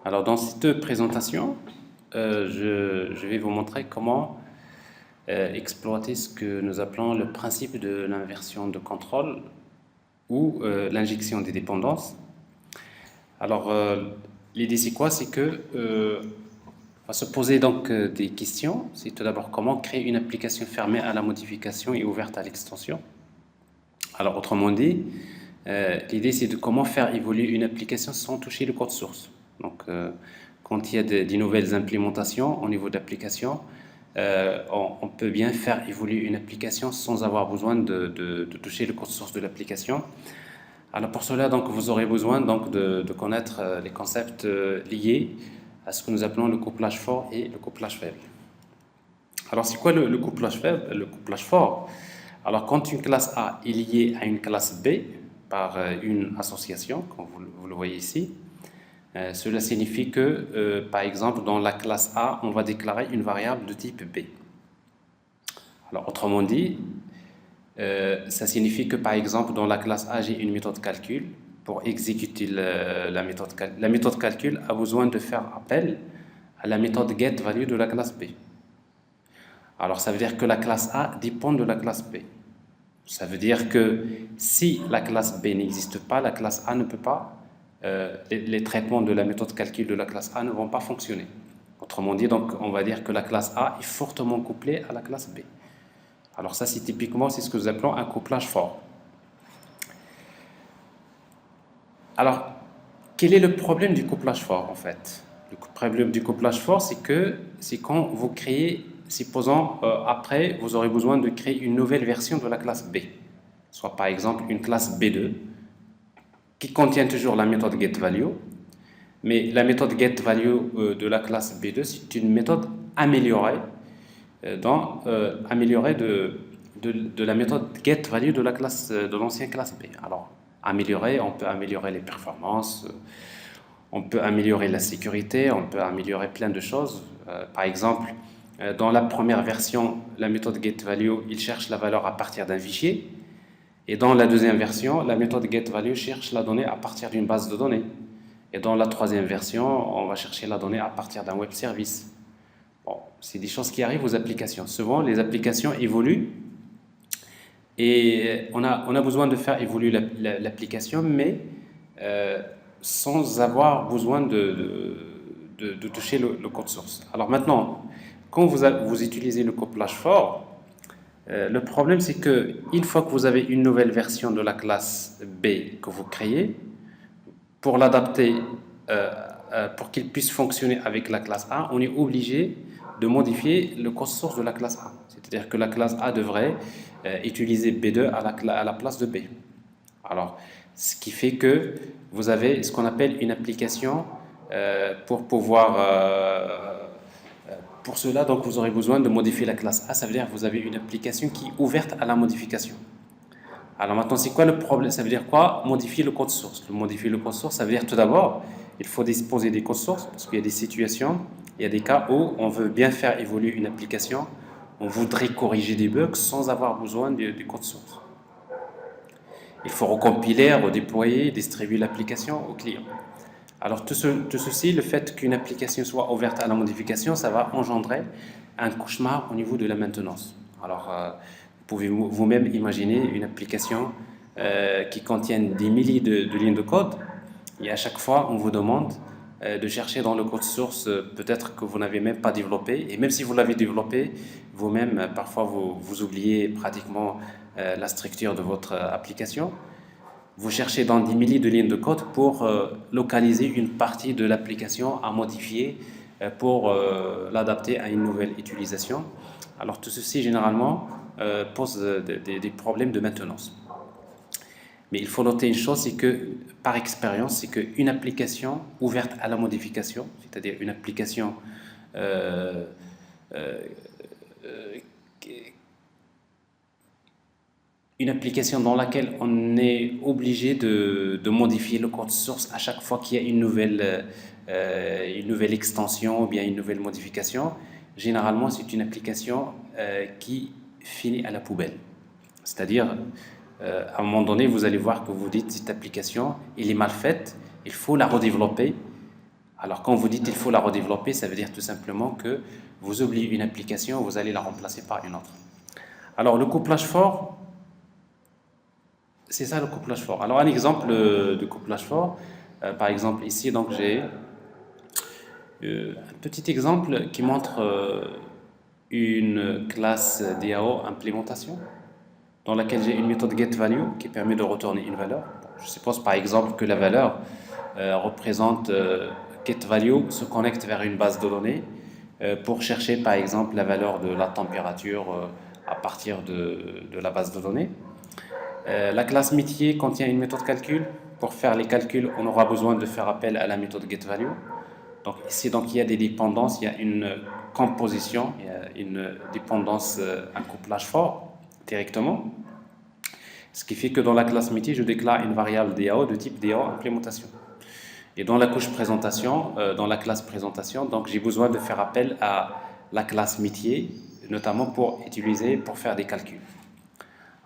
Alors dans cette présentation, je vais vous montrer comment exploiter ce que nous appelons le principe de l'inversion de contrôle ou l'injection des dépendances. Alors l'idée c'est quoi? C'est que on va se poser donc des questions. C'est tout d'abord comment créer une application fermée à la modification et ouverte à l'extension. Alors autrement dit, l'idée c'est de comment faire évoluer une application sans toucher le code source. Donc quand il y a des nouvelles implémentations au niveau d'application, on peut bien faire évoluer une application sans avoir besoin de toucher le code source de l'application. Alors pour cela, donc, vous aurez besoin donc, de connaître les concepts liés à ce que nous appelons le couplage fort et le couplage faible. Alors c'est quoi le couplage faible, le couplage fort? Alors quand une classe A est liée à une classe B par une association, comme vous le voyez ici, cela signifie que, par exemple, dans la classe A, on va déclarer une variable de type B. Alors, autrement dit, ça signifie que, par exemple, dans la classe A, j'ai une méthode calcul. Pour exécuter la méthode calcul a besoin de faire appel à la méthode getValue de la classe B. Alors, ça veut dire que la classe A dépend de la classe B. Ça veut dire que si la classe B n'existe pas, la classe A ne peut pas les traitements de la méthode calcul de la classe A ne vont pas fonctionner. Autrement dit, donc, on va dire que la classe A est fortement couplée à la classe B. Alors ça, c'est typiquement, c'est ce que nous appelons un couplage fort. Alors, quel est le problème du couplage fort, en fait? Le problème du couplage fort, c'est quand vous créez, supposons, après, vous aurez besoin de créer une nouvelle version de la classe B, soit par exemple une classe B2, qui contient toujours la méthode getValue, mais la méthode getValue de la classe B2, c'est une méthode améliorée, améliorée de la méthode getValue de la classe de l'ancienne classe B. Alors, améliorée, on peut améliorer les performances, on peut améliorer la sécurité, on peut améliorer plein de choses. Par exemple, dans la première version, la méthode getValue, il cherche la valeur à partir d'un fichier. Et dans la deuxième version, la méthode getValue cherche la donnée à partir d'une base de données. Et dans la troisième version, on va chercher la donnée à partir d'un web service. Bon, c'est des choses qui arrivent aux applications. Souvent, les applications évoluent et on a besoin de faire évoluer l'application, mais sans avoir besoin de toucher le code source. Alors maintenant, quand vous utilisez le couplage fort, le problème, c'est que une fois que vous avez une nouvelle version de la classe B que vous créez, pour l'adapter, pour qu'il puisse fonctionner avec la classe A, on est obligé de modifier le code source de la classe A. C'est-à-dire que la classe A devrait utiliser B2 à la place de B. Alors, ce qui fait que vous avez ce qu'on appelle une application pour pouvoir... Pour cela, donc, vous aurez besoin de modifier la classe A. Ça veut dire que vous avez une application qui est ouverte à la modification. Alors maintenant, c'est quoi le problème? Ça veut dire quoi? Modifier le code source. Modifier le code source, ça veut dire tout d'abord, il faut disposer des codes sources parce qu'il y a des situations, il y a des cas où on veut bien faire évoluer une application, on voudrait corriger des bugs sans avoir besoin du code source. Il faut recompiler, redéployer, distribuer l'application au client. Alors tout ceci, le fait qu'une application soit ouverte à la modification, ça va engendrer un cauchemar au niveau de la maintenance. Alors vous pouvez vous-même imaginer une application qui contient des milliers de lignes de code et à chaque fois on vous demande de chercher dans le code source peut-être que vous n'avez même pas développé, et même si vous l'avez développé, vous-même parfois vous oubliez pratiquement la structure de votre application. Vous cherchez dans des milliers de lignes de code pour localiser une partie de l'application à modifier pour l'adapter à une nouvelle utilisation. Alors tout ceci généralement pose des problèmes de maintenance. Mais il faut noter une chose, c'est que par expérience, c'est qu'une application ouverte à la modification, c'est-à-dire une application dans laquelle on est obligé de modifier le code source à chaque fois qu'il y a une nouvelle extension ou bien une nouvelle modification, généralement c'est une application qui finit à la poubelle. C'est-à-dire, à un moment donné, vous allez voir que vous dites cette application, elle est mal faite, il faut la redévelopper. Alors quand vous dites il faut la redévelopper, ça veut dire tout simplement que vous oubliez une application, vous allez la remplacer par une autre. Alors le couplage fort, c'est ça le couplage fort. Alors un exemple de couplage fort, par exemple ici, donc j'ai un petit exemple qui montre une classe DAO implémentation dans laquelle j'ai une méthode getValue qui permet de retourner une valeur. Je suppose par exemple que la valeur représente getValue se connecte vers une base de données pour chercher par exemple la valeur de la température à partir de la base de données. La classe métier contient une méthode calcul. Pour faire les calculs, on aura besoin de faire appel à la méthode getValue. Donc ici, il y a des dépendances, il y a une composition, il y a une dépendance, un couplage fort directement. Ce qui fait que dans la classe métier, je déclare une variable DAO de type DAO implémentation. Et dans la couche présentation, dans la classe présentation, donc j'ai besoin de faire appel à la classe métier, notamment pour faire des calculs.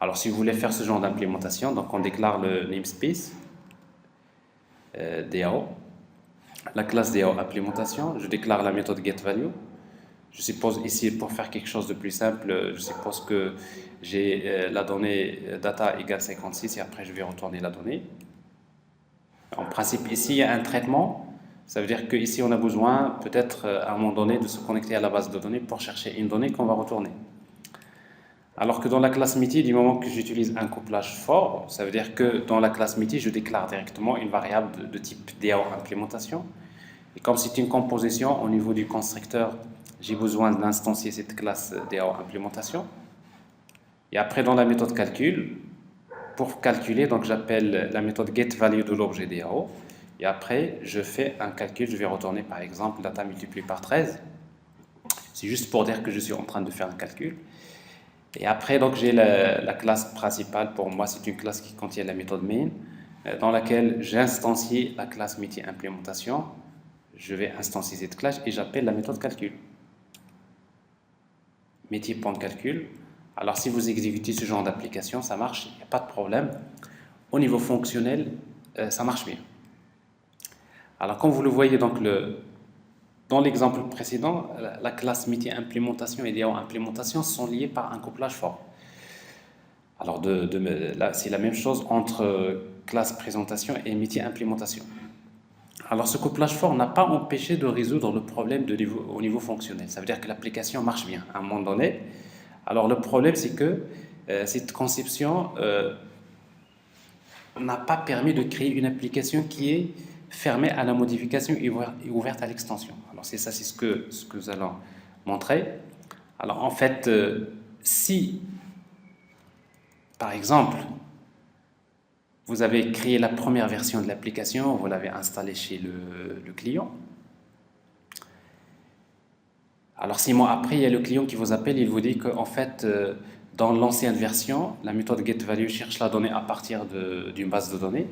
Alors si vous voulez faire ce genre d'implémentation, donc on déclare le namespace DAO, la classe DAO implémentation, je déclare la méthode getValue. Je suppose ici, pour faire quelque chose de plus simple, je suppose que j'ai la donnée data égale 56 et après je vais retourner la donnée. En principe, ici, il y a un traitement. Ça veut dire qu'ici, on a besoin peut-être à un moment donné de se connecter à la base de données pour chercher une donnée qu'on va retourner. Alors que dans la classe métier, du moment que j'utilise un couplage fort, ça veut dire que dans la classe métier, je déclare directement une variable de type DAO implémentation. Et comme c'est une composition au niveau du constructeur, j'ai besoin d'instancier cette classe DAO implémentation. Et après, dans la méthode calcul, pour calculer, donc j'appelle la méthode getValue de l'objet DAO. Et après, je fais un calcul, je vais retourner par exemple data multiplié par 13. C'est juste pour dire que je suis en train de faire un calcul. Et après, donc j'ai la classe principale, pour moi, c'est une classe qui contient la méthode main, dans laquelle j'instancie la classe métier implémentation. Je vais instancier cette classe et j'appelle la méthode calcul. Métier.calcul. Alors, si vous exécutez ce genre d'application, ça marche, il n'y a pas de problème. Au niveau fonctionnel, ça marche bien. Alors, comme vous le voyez, donc, dans l'exemple précédent, la classe métier implémentation et DAO implémentation sont liées par un couplage fort. Alors, là, c'est la même chose entre classe présentation et métier implémentation. Alors, ce couplage fort n'a pas empêché de résoudre le problème au niveau fonctionnel. Ça veut dire que l'application marche bien à un moment donné. Alors, le problème, c'est que cette conception n'a pas permis de créer une application qui est fermée à la modification et ouverte à l'extension. Alors, c'est ce que nous allons montrer. Alors, en fait, si, par exemple, vous avez créé la première version de l'application, vous l'avez installée chez le client. Alors 6 mois après, il y a le client qui vous appelle, il vous dit qu'en fait, dans l'ancienne version, la méthode getValue cherche la donnée à partir d'une base de données.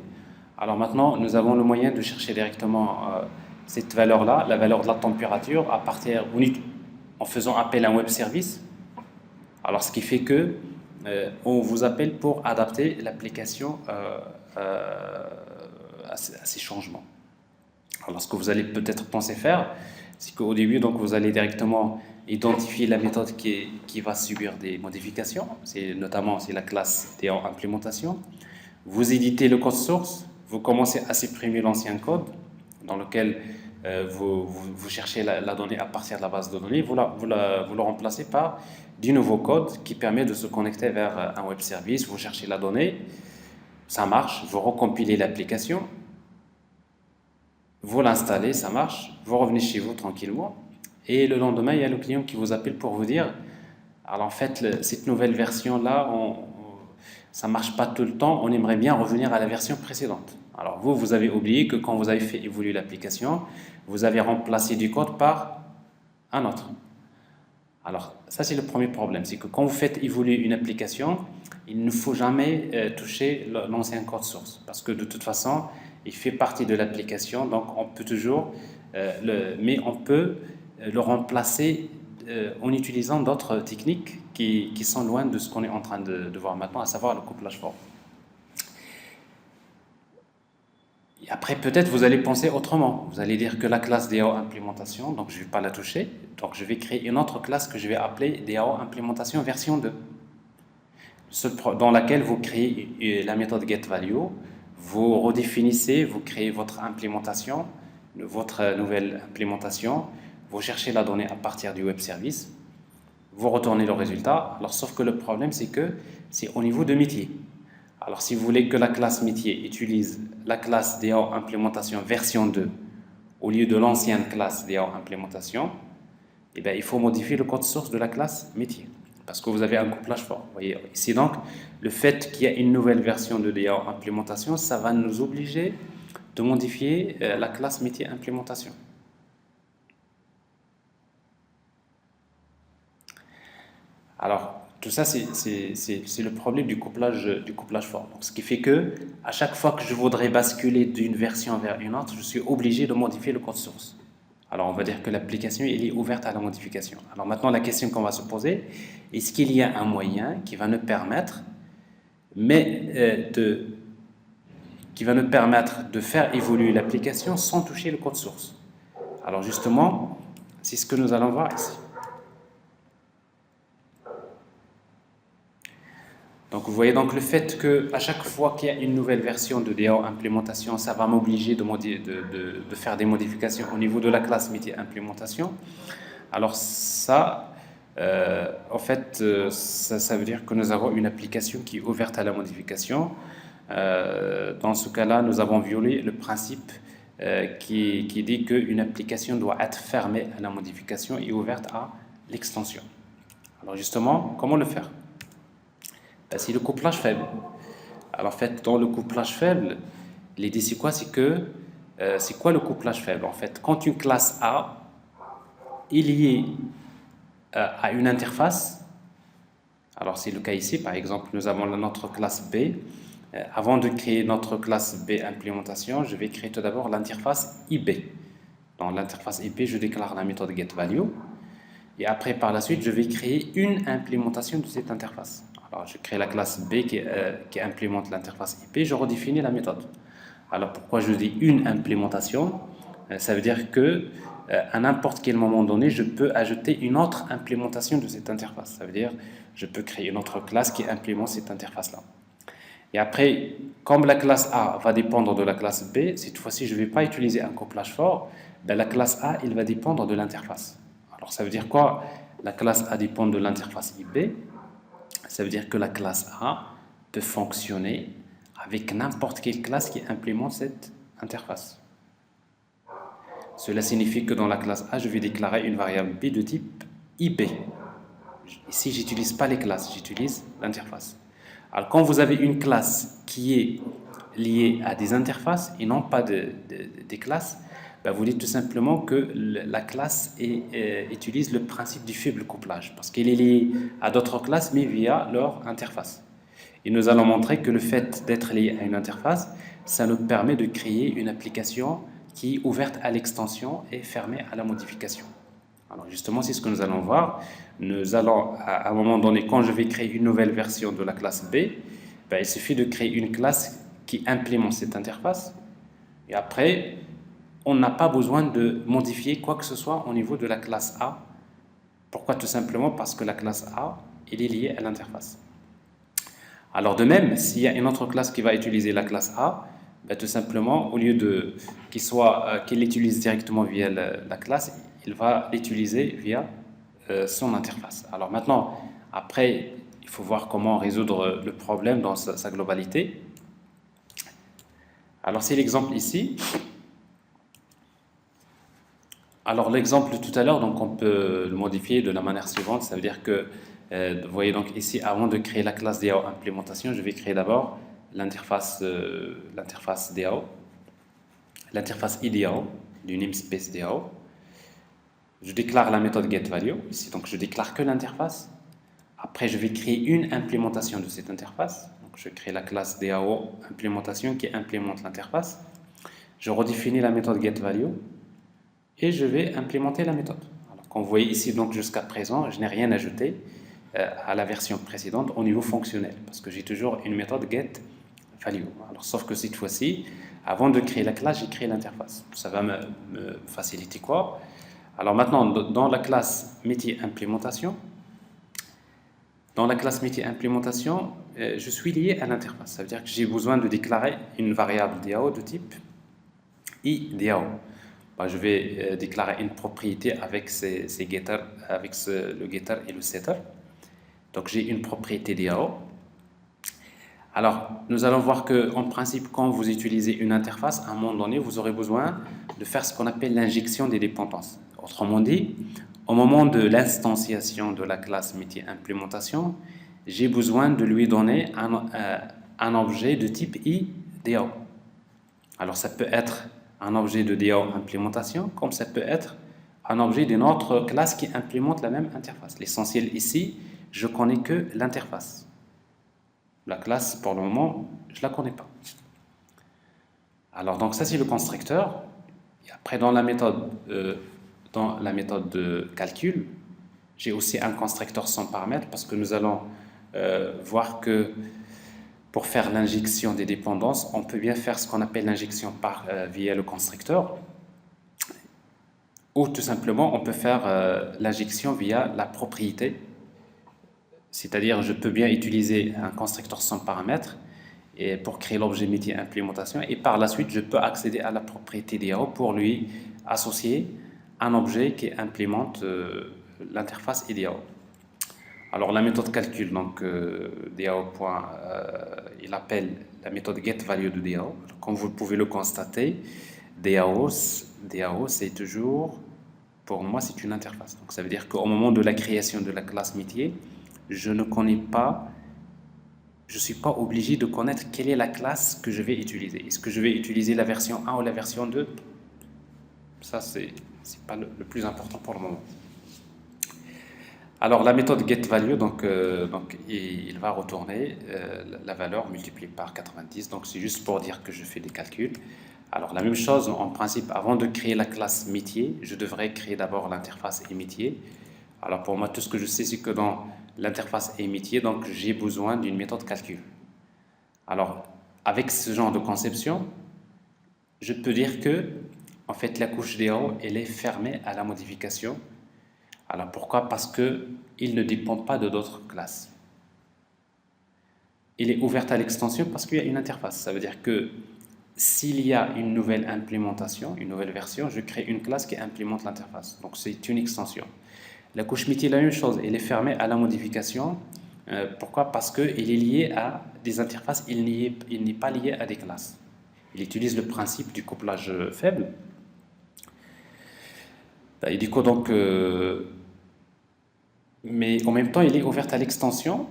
Alors maintenant, nous avons le moyen de chercher directement cette valeur-là, la valeur de la température, en faisant appel à un web service. Alors ce qui fait que on vous appelle pour adapter l'application à ces changements. Alors ce que vous allez peut-être penser faire, c'est qu'au début, donc, vous allez directement identifier la méthode qui va subir des modifications. Notamment, c'est la classe DAO implémentation. Vous éditez le code source, vous commencez à supprimer l'ancien code dans lequel vous cherchez la donnée à partir de la base de données. Vous le remplacez par du nouveau code qui permet de se connecter vers un web service. Vous cherchez la donnée, ça marche, vous recompilez l'application. Vous l'installez, ça marche, vous revenez chez vous tranquillement et le lendemain, il y a le client qui vous appelle pour vous dire alors en fait, cette nouvelle version-là, ça ne marche pas tout le temps, on aimerait bien revenir à la version précédente. Alors vous avez oublié que quand vous avez fait évoluer l'application, vous avez remplacé du code par un autre. Alors ça, c'est le premier problème, c'est que quand vous faites évoluer une application, il ne faut jamais toucher l'ancien code source parce que de toute façon, il fait partie de l'application, donc on peut toujours, mais on peut le remplacer en utilisant d'autres techniques qui sont loin de ce qu'on est en train de voir maintenant, à savoir le couplage fort. Et après, peut-être, vous allez penser autrement. Vous allez dire que la classe DAO implémentation, donc je ne vais pas la toucher. Donc, je vais créer une autre classe que je vais appeler DAO implémentation version 2, dans laquelle vous créez la méthode getValue, vous redéfinissez, vous créez votre implémentation, votre nouvelle implémentation, vous cherchez la donnée à partir du web service, vous retournez le résultat. Alors, sauf que le problème, c'est que c'est au niveau de métier. Alors, si vous voulez que la classe métier utilise la classe DAO implémentation version 2 au lieu de l'ancienne classe DAO implémentation, eh bien, il faut modifier le code source de la classe métier parce que vous avez un couplage fort. Vous voyez ici, donc, le fait qu'il y ait une nouvelle version de DAO implémentation, ça va nous obliger de modifier la classe métier implémentation. Alors, tout ça, c'est le problème du couplage fort. Donc, ce qui fait que, à chaque fois que je voudrais basculer d'une version vers une autre, je suis obligé de modifier le code source. Alors, on va dire que l'application est ouverte à la modification. Alors, maintenant, la question qu'on va se poser, est-ce qu'il y a un moyen qui va nous permettre, de faire évoluer l'application sans toucher le code source? Alors, justement, c'est ce que nous allons voir ici. Donc, vous voyez donc le fait qu'à chaque fois qu'il y a une nouvelle version de DAO implémentation, ça va m'obliger de faire des modifications au niveau de la classe métier implémentation. Alors ça, en fait, ça veut dire que nous avons une application qui est ouverte à la modification. Dans ce cas-là, nous avons violé le principe qui dit qu'une application doit être fermée à la modification et ouverte à l'extension. Alors justement, comment le faire? C'est le couplage faible. Alors en fait, dans le couplage faible, l'idée c'est quoi? C'est quoi le couplage faible? En fait, quand une classe A est liée à une interface, alors c'est le cas ici, par exemple, nous avons notre classe B. Avant de créer notre classe B implémentation, je vais créer tout d'abord l'interface IB. Dans l'interface IB, je déclare la méthode getValue. Et après, par la suite, je vais créer une implémentation de cette interface. Alors, je crée la classe B qui implémente l'interface IP, je redéfinis la méthode. Alors, pourquoi je dis une implémentation? Ça veut dire que à n'importe quel moment donné, je peux ajouter une autre implémentation de cette interface. Ça veut dire je peux créer une autre classe qui implémente cette interface-là. Et après, comme la classe A va dépendre de la classe B, cette fois-ci, je ne vais pas utiliser un couplage fort. Ben, la classe A, elle va dépendre de l'interface. Alors, ça veut dire quoi? La classe A dépend de l'interface IB. Ça veut dire que la classe A peut fonctionner avec n'importe quelle classe qui implémente cette interface. Cela signifie que dans la classe A, je vais déclarer une variable B de type IB. Ici, je n'utilise pas les classes, j'utilise l'interface. Alors, quand vous avez une classe qui est liée à des interfaces et non pas des classes, ben vous dites tout simplement que la classe utilise le principe du faible couplage parce qu'elle est liée à d'autres classes mais via leur interface. Et nous allons montrer que le fait d'être lié à une interface, ça nous permet de créer une application qui est ouverte à l'extension et fermée à la modification. Alors justement, c'est ce que nous allons voir. Nous allons, à un moment donné, quand je vais créer une nouvelle version de la classe B, ben, il suffit de créer une classe qui implémente cette interface. Et après, on n'a pas besoin de modifier quoi que ce soit au niveau de la classe A. Pourquoi? Tout simplement parce que la classe A, elle est liée à l'interface. Alors de même, s'il y a une autre classe qui va utiliser la classe A, ben, tout simplement, au lieu qu'il l'utilise directement via la classe, il va l'utiliser via son interface. Alors maintenant, après, il faut voir comment résoudre le problème dans sa globalité. Alors c'est l'exemple ici. Alors l'exemple de tout à l'heure, donc on peut le modifier de la manière suivante. Ça veut dire que, vous voyez donc ici, avant de créer la classe DAO implémentation, je vais créer d'abord l'interface DAO, l'interface IDAO du namespace DAO. Je déclare la méthode getValue ici, donc je déclare que l'interface. Après, je vais créer une implémentation de cette interface. Donc je crée la classe DAO implémentation qui implémente l'interface. Je redéfinis la méthode getValue. Et je vais implémenter la méthode. Alors, comme vous voyez ici, donc jusqu'à présent, je n'ai rien ajouté à la version précédente au niveau fonctionnel, parce que j'ai toujours une méthode getValue. value. Alors, sauf que cette fois-ci, avant de créer la classe, j'ai créé l'interface. Ça va me faciliter quoi? Alors maintenant, dans la classe métier implémentation, je suis lié à l'interface. Ça veut dire que j'ai besoin de déclarer une variable DAO de type IDAO. Je vais déclarer une propriété avec ces getters, avec le getter et le setter. Donc j'ai une propriété DAO. Alors, nous allons voir qu'en principe, quand vous utilisez une interface, à un moment donné, vous aurez besoin de faire ce qu'on appelle l'injection des dépendances. Autrement dit, au moment de l'instanciation de la classe métier implémentation, j'ai besoin de lui donner un objet de type IDAO. Alors, ça peut être un objet de DAO implémentation, comme ça peut être un objet d'une autre classe qui implémente la même interface. L'essentiel ici, je connais que l'interface. La classe, pour le moment, je ne la connais pas. Alors, donc ça, c'est le constructeur. Et après, dans la méthode de calcul, j'ai aussi un constructeur sans paramètres parce que nous allons voir que pour faire l'injection des dépendances, on peut bien faire ce qu'on appelle l'injection via le constructeur, ou tout simplement, on peut faire l'injection via la propriété. C'est-à-dire, je peux bien utiliser un constructeur sans paramètres et pour créer l'objet métier implémentation, et par la suite, je peux accéder à la propriété DAO pour lui associer un objet qui implémente l'interface IDAO. Alors, la méthode calcul, donc DAO. Il appelle la méthode getValue de DAO. Comme vous pouvez le constater, DAO c'est toujours, pour moi, c'est une interface. Donc, ça veut dire qu'au moment de la création de la classe métier, je ne suis pas obligé de connaître quelle est la classe que je vais utiliser. Est-ce que je vais utiliser la version 1 ou la version 2? Ça, c'est pas le plus important pour le moment. Alors, la méthode getValue, donc il va retourner la valeur multipliée par 90. Donc, c'est juste pour dire que je fais des calculs. Alors, la même chose, en principe, avant de créer la classe métier, je devrais créer d'abord l'interface et métier. Alors, pour moi, tout ce que je sais, c'est que dans l'interface et métier, donc j'ai besoin d'une méthode calcul. Alors, avec ce genre de conception, je peux dire que, en fait, la couche DAO, elle est fermée à la modification. Alors, pourquoi? Parce qu'il ne dépend pas de d'autres classes. Il est ouvert à l'extension parce qu'il y a une interface. Ça veut dire que s'il y a une nouvelle implémentation, une nouvelle version, je crée une classe qui implémente l'interface. Donc, c'est une extension. La couche métier, la même chose, elle est fermée à la modification. Pourquoi? Parce qu'il est lié à des interfaces, il n'est pas lié à des classes. Il utilise le principe du couplage faible. Et du coup, donc, mais en même temps, il est ouvert à l'extension.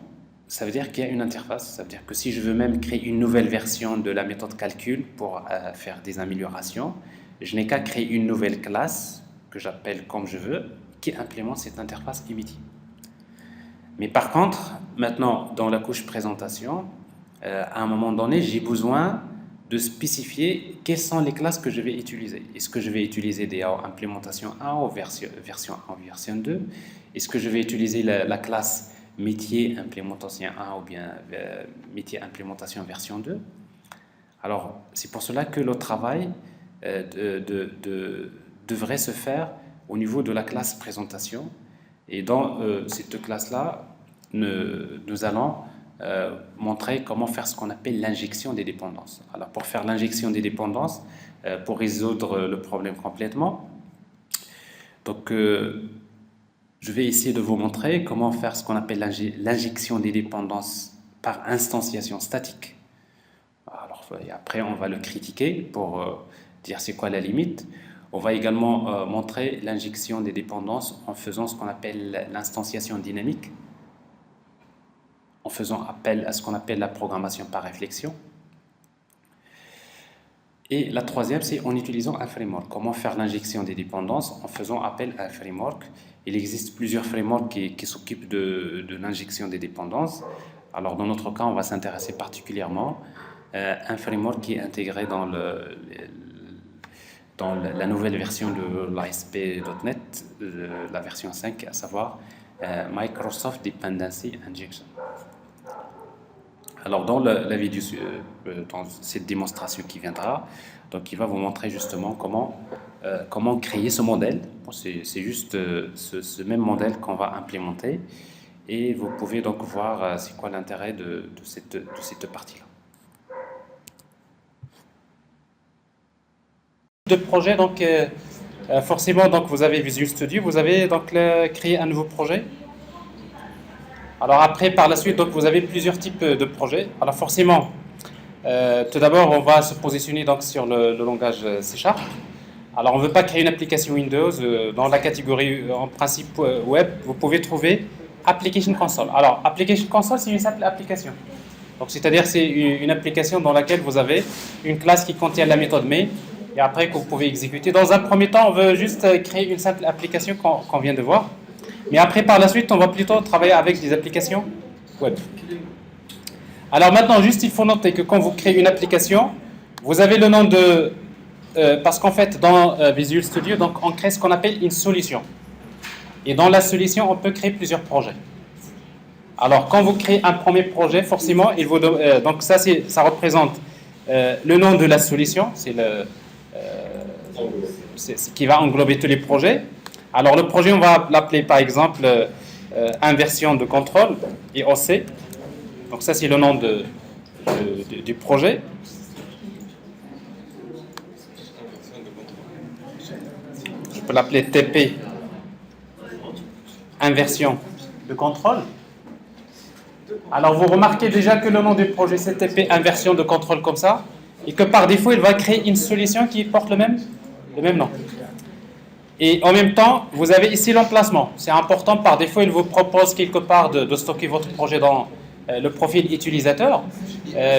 Ça veut dire qu'il y a une interface. Ça veut dire que si je veux même créer une nouvelle version de la méthode calcul pour faire des améliorations, je n'ai qu'à créer une nouvelle classe que j'appelle comme je veux, qui implémente cette interface métier. Mais par contre, maintenant, dans la couche présentation, à un moment donné, j'ai besoin de spécifier quelles sont les classes que je vais utiliser. Est-ce que je vais utiliser DAO implémentation 1 ou version 1 ou version 2? Est-ce que je vais utiliser la classe métier implémentation 1 ou bien métier implémentation version 2? Alors, c'est pour cela que le travail devrait se faire au niveau de la classe présentation. Et dans cette classe-là, nous allons montrer comment faire ce qu'on appelle l'injection des dépendances. Alors, pour faire l'injection des dépendances, pour résoudre le problème complètement, donc, je vais essayer de vous montrer comment faire ce qu'on appelle l'injection des dépendances par instantiation statique. Alors, et après, on va le critiquer pour dire c'est quoi la limite. On va également montrer l'injection des dépendances en faisant ce qu'on appelle l'instanciation dynamique, en faisant appel à ce qu'on appelle la programmation par réflexion. Et la troisième, c'est en utilisant un framework. Comment faire l'injection des dépendances en faisant appel à un framework. Il existe plusieurs frameworks qui s'occupent de l'injection des dépendances. Alors, dans notre cas, on va s'intéresser particulièrement à un framework qui est intégré dans la nouvelle version de l'ASP.NET, la version 5, à savoir Microsoft Dependency Injection. Alors, dans la vidéo, dans cette démonstration qui viendra, donc il va vous montrer justement comment créer ce modèle. Bon, c'est juste ce même modèle qu'on va implémenter et vous pouvez donc voir c'est quoi l'intérêt de cette partie-là. De projet, donc forcément, donc vous avez Visual Studio, vous avez donc créé un nouveau projet. Alors après, par la suite, donc vous avez plusieurs types de projets. Alors forcément, tout d'abord, on va se positionner donc sur le langage C#. Alors on ne veut pas créer une application Windows. Dans la catégorie en principe web, vous pouvez trouver Application Console. Alors Application Console, c'est une simple application. Donc c'est-à-dire c'est une application dans laquelle vous avez une classe qui contient la méthode main et après que vous pouvez exécuter. Dans un premier temps, on veut juste créer une simple application qu'on vient de voir. Mais après, par la suite, on va plutôt travailler avec des applications web. Alors maintenant, juste il faut noter que quand vous créez une application, vous avez le nom de... parce qu'en fait, dans Visual Studio, donc, on crée ce qu'on appelle une solution. Et dans la solution, on peut créer plusieurs projets. Alors, quand vous créez un premier projet, forcément, donc ça représente le nom de la solution, c'est ce qui va englober tous les projets. Alors, le projet, on va l'appeler par exemple inversion de contrôle, IOC. Donc, ça, c'est le nom du projet. Je peux l'appeler TP, inversion de contrôle. Alors, vous remarquez déjà que le nom du projet, c'est TP, inversion de contrôle comme ça, et que par défaut, il va créer une solution qui porte le même nom. Et en même temps, vous avez ici l'emplacement. C'est important, par défaut, il vous propose quelque part de stocker votre projet dans le profil utilisateur.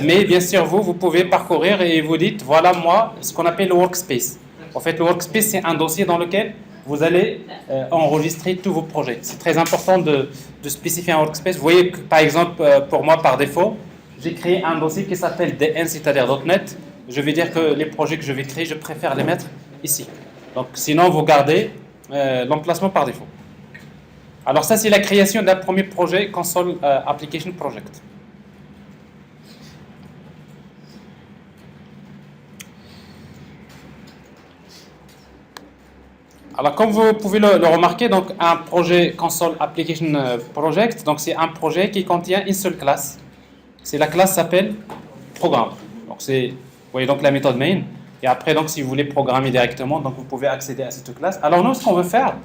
Mais bien sûr, vous pouvez parcourir et vous dites, voilà moi, ce qu'on appelle le workspace. En fait, le workspace, c'est un dossier dans lequel vous allez enregistrer tous vos projets. C'est très important de spécifier un workspace. Vous voyez que, par exemple, pour moi, par défaut, j'ai créé un dossier qui s'appelle DN, c'est-à-dire .NET. Je vais dire que les projets que je vais créer, je préfère les mettre ici. Donc, sinon, vous gardez l'emplacement par défaut. Alors, ça, c'est la création d'un premier projet Console Application Project. Alors, comme vous pouvez le remarquer, donc, un projet Console Application Project, donc, c'est un projet qui contient une seule classe. La classe s'appelle Programme. Donc, vous voyez donc la méthode main. Et après, donc, si vous voulez programmer directement, donc vous pouvez accéder à cette classe. Alors nous, ce qu'on veut faire,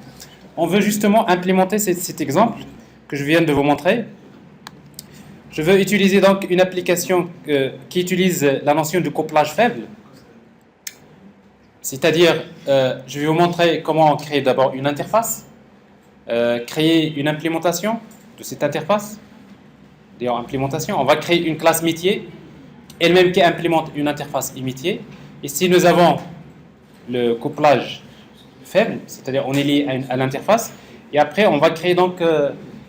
on veut justement implémenter cet exemple que je viens de vous montrer. Je veux utiliser donc une application qui utilise la notion de couplage faible. C'est-à-dire, je vais vous montrer comment créer d'abord une interface, créer une implémentation de cette interface. D'ailleurs, implémentation, on va créer une classe métier, elle-même qui implémente une interface métier. Et si nous avons le couplage faible, c'est-à-dire on est lié à l'interface, et après on va créer donc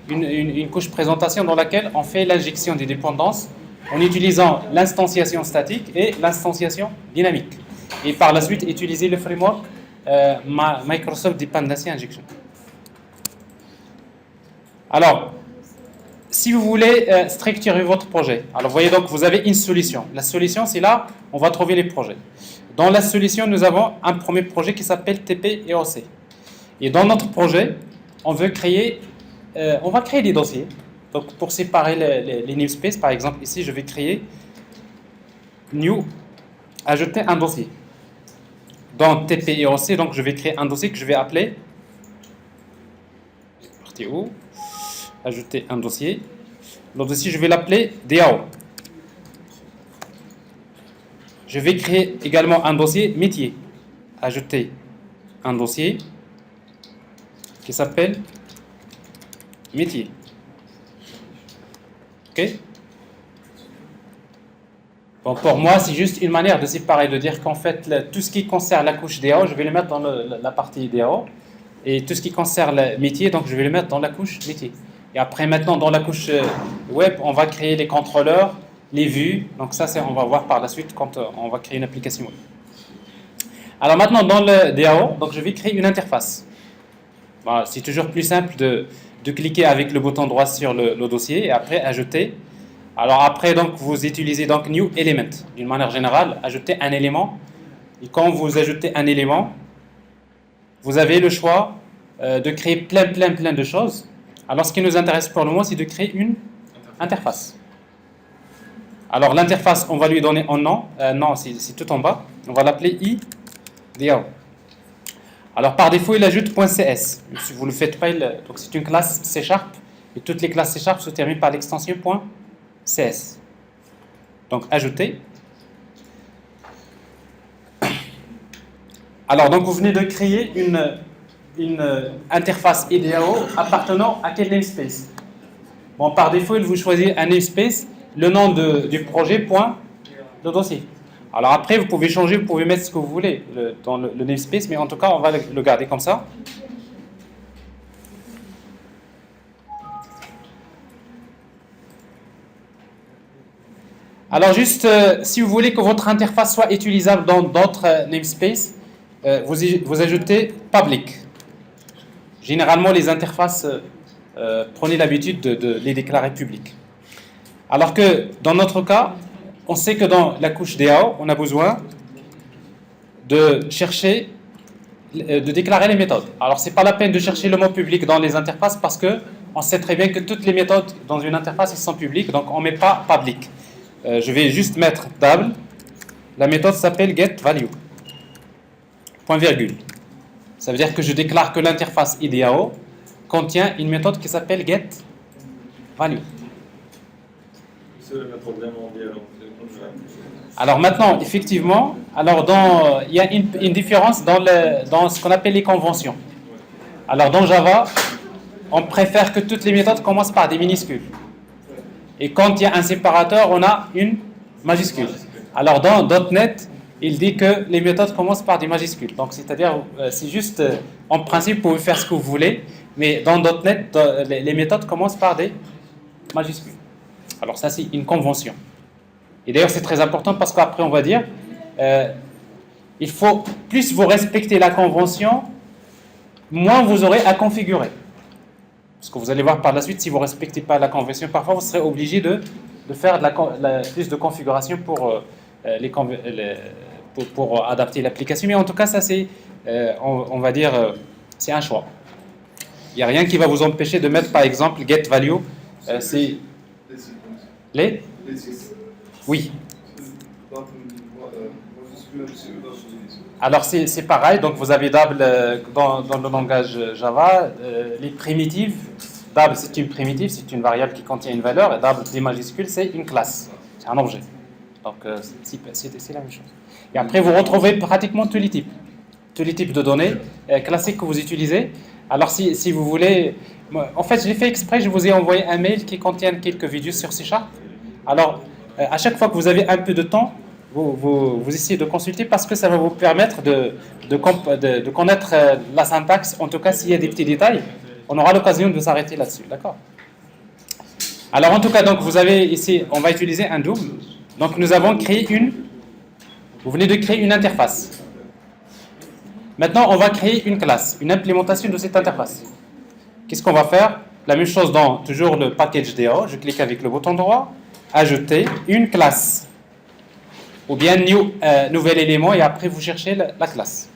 une couche présentation dans laquelle on fait l'injection des dépendances en utilisant l'instanciation statique et l'instanciation dynamique. Et par la suite utiliser le framework Microsoft Dependency Injection. Alors, si vous voulez structurer votre projet, alors vous voyez donc vous avez une solution. La solution, c'est là on va trouver les projets. Dans la solution, nous avons un premier projet qui s'appelle TP EOC. Et dans notre projet, on va créer des dossiers. Donc pour séparer les namespaces, par exemple ici, je vais créer new, ajouter un dossier. Dans TP EOC, donc je vais créer un dossier que je vais appeler partie où ajouter un dossier. Le dossier, je vais l'appeler DAO. Je vais créer également un dossier métier. Ajouter un dossier qui s'appelle métier. Ok? Bon, pour moi, c'est juste une manière de séparer, de dire qu'en fait, tout ce qui concerne la couche DAO, je vais le mettre dans la partie DAO. Et tout ce qui concerne le métier, donc je vais le mettre dans la couche métier. Et après, maintenant, dans la couche web, on va créer les contrôleurs, les vues. Donc ça, on va voir par la suite quand on va créer une application web. Alors maintenant, dans le DAO, donc je vais créer une interface. Voilà, c'est toujours plus simple de cliquer avec le bouton droit sur le dossier et après ajouter. Alors après, donc, vous utilisez donc new element. D'une manière générale, ajouter un élément. Et quand vous ajoutez un élément, vous avez le choix de créer plein de choses. Alors ce qui nous intéresse pour le moment, c'est de créer une interface. Alors l'interface, on va lui donner un nom. Non, c'est tout en bas. On va l'appeler IDAO. Alors par défaut, il ajoute .cs. Si vous ne le faites pas, donc c'est une classe C#. Et toutes les classes C# se terminent par l'extension .cs. Donc ajouter. Alors donc vous venez de créer une interface IDAO appartenant à quel namespace? Bon, par défaut, il vous choisit un namespace, le nom du projet, le dossier. Alors après, vous pouvez changer, vous pouvez mettre ce que vous voulez dans le namespace, mais en tout cas, on va le garder comme ça. Alors juste, si vous voulez que votre interface soit utilisable dans d'autres namespaces, vous ajoutez public. Généralement, les interfaces, prenez l'habitude de les déclarer publiques. Alors que dans notre cas, on sait que dans la couche DAO, on a besoin de chercher, de déclarer les méthodes. Alors, ce n'est pas la peine de chercher le mot public dans les interfaces parce qu'on sait très bien que toutes les méthodes dans une interface elles sont publiques, donc on ne met pas public. Je vais juste mettre table. La méthode s'appelle getValue. Point virgule. Ça veut dire que je déclare que l'interface IDAO contient une méthode qui s'appelle getValue. Alors maintenant, effectivement, il y a une différence dans ce qu'on appelle les conventions. Alors dans Java, on préfère que toutes les méthodes commencent par des minuscules. Et quand il y a un séparateur, on a une majuscule. Alors dans .NET, il dit que les méthodes commencent par des majuscules. Donc c'est-à-dire, c'est juste, en principe, vous pouvez faire ce que vous voulez, mais dans .NET, les méthodes commencent par des majuscules. Alors ça, c'est une convention. Et d'ailleurs, c'est très important parce qu'après, on va dire, il faut, plus vous respectez la convention, moins vous aurez à configurer. Parce que vous allez voir par la suite, si vous ne respectez pas la convention, parfois vous serez obligé de faire plus de configuration pour adapter l'application. Mais en tout cas, ça c'est, on va dire, c'est un choix. Il n'y a rien qui va vous empêcher de mettre, par exemple, getValue. C'est les oui. Alors c'est pareil, donc vous avez Double dans le langage Java, les primitives, Double c'est une primitive, c'est une variable qui contient une valeur, et Double des majuscules c'est une classe, c'est un objet. Donc c'est la même chose. Et après vous retrouvez pratiquement tous les types de données classiques que vous utilisez. Alors si vous voulez, en fait je l'ai fait exprès, je vous ai envoyé un mail qui contient quelques vidéos sur C#. Alors à chaque fois que vous avez un peu de temps, vous essayez de consulter parce que ça va vous permettre de connaître la syntaxe. En tout cas, s'il y a des petits détails, on aura l'occasion de s'arrêter là-dessus. D'accord? Alors, en tout cas, donc, vous avez ici, on va utiliser un double. Donc, nous avons créé vous venez de créer une interface. Maintenant, on va créer une classe, une implémentation de cette interface. Qu'est-ce qu'on va faire? La même chose dans toujours le package DAO. Je clique avec le bouton droit, ajouter une classe. Ou bien nouvel élément et après vous cherchez la classe.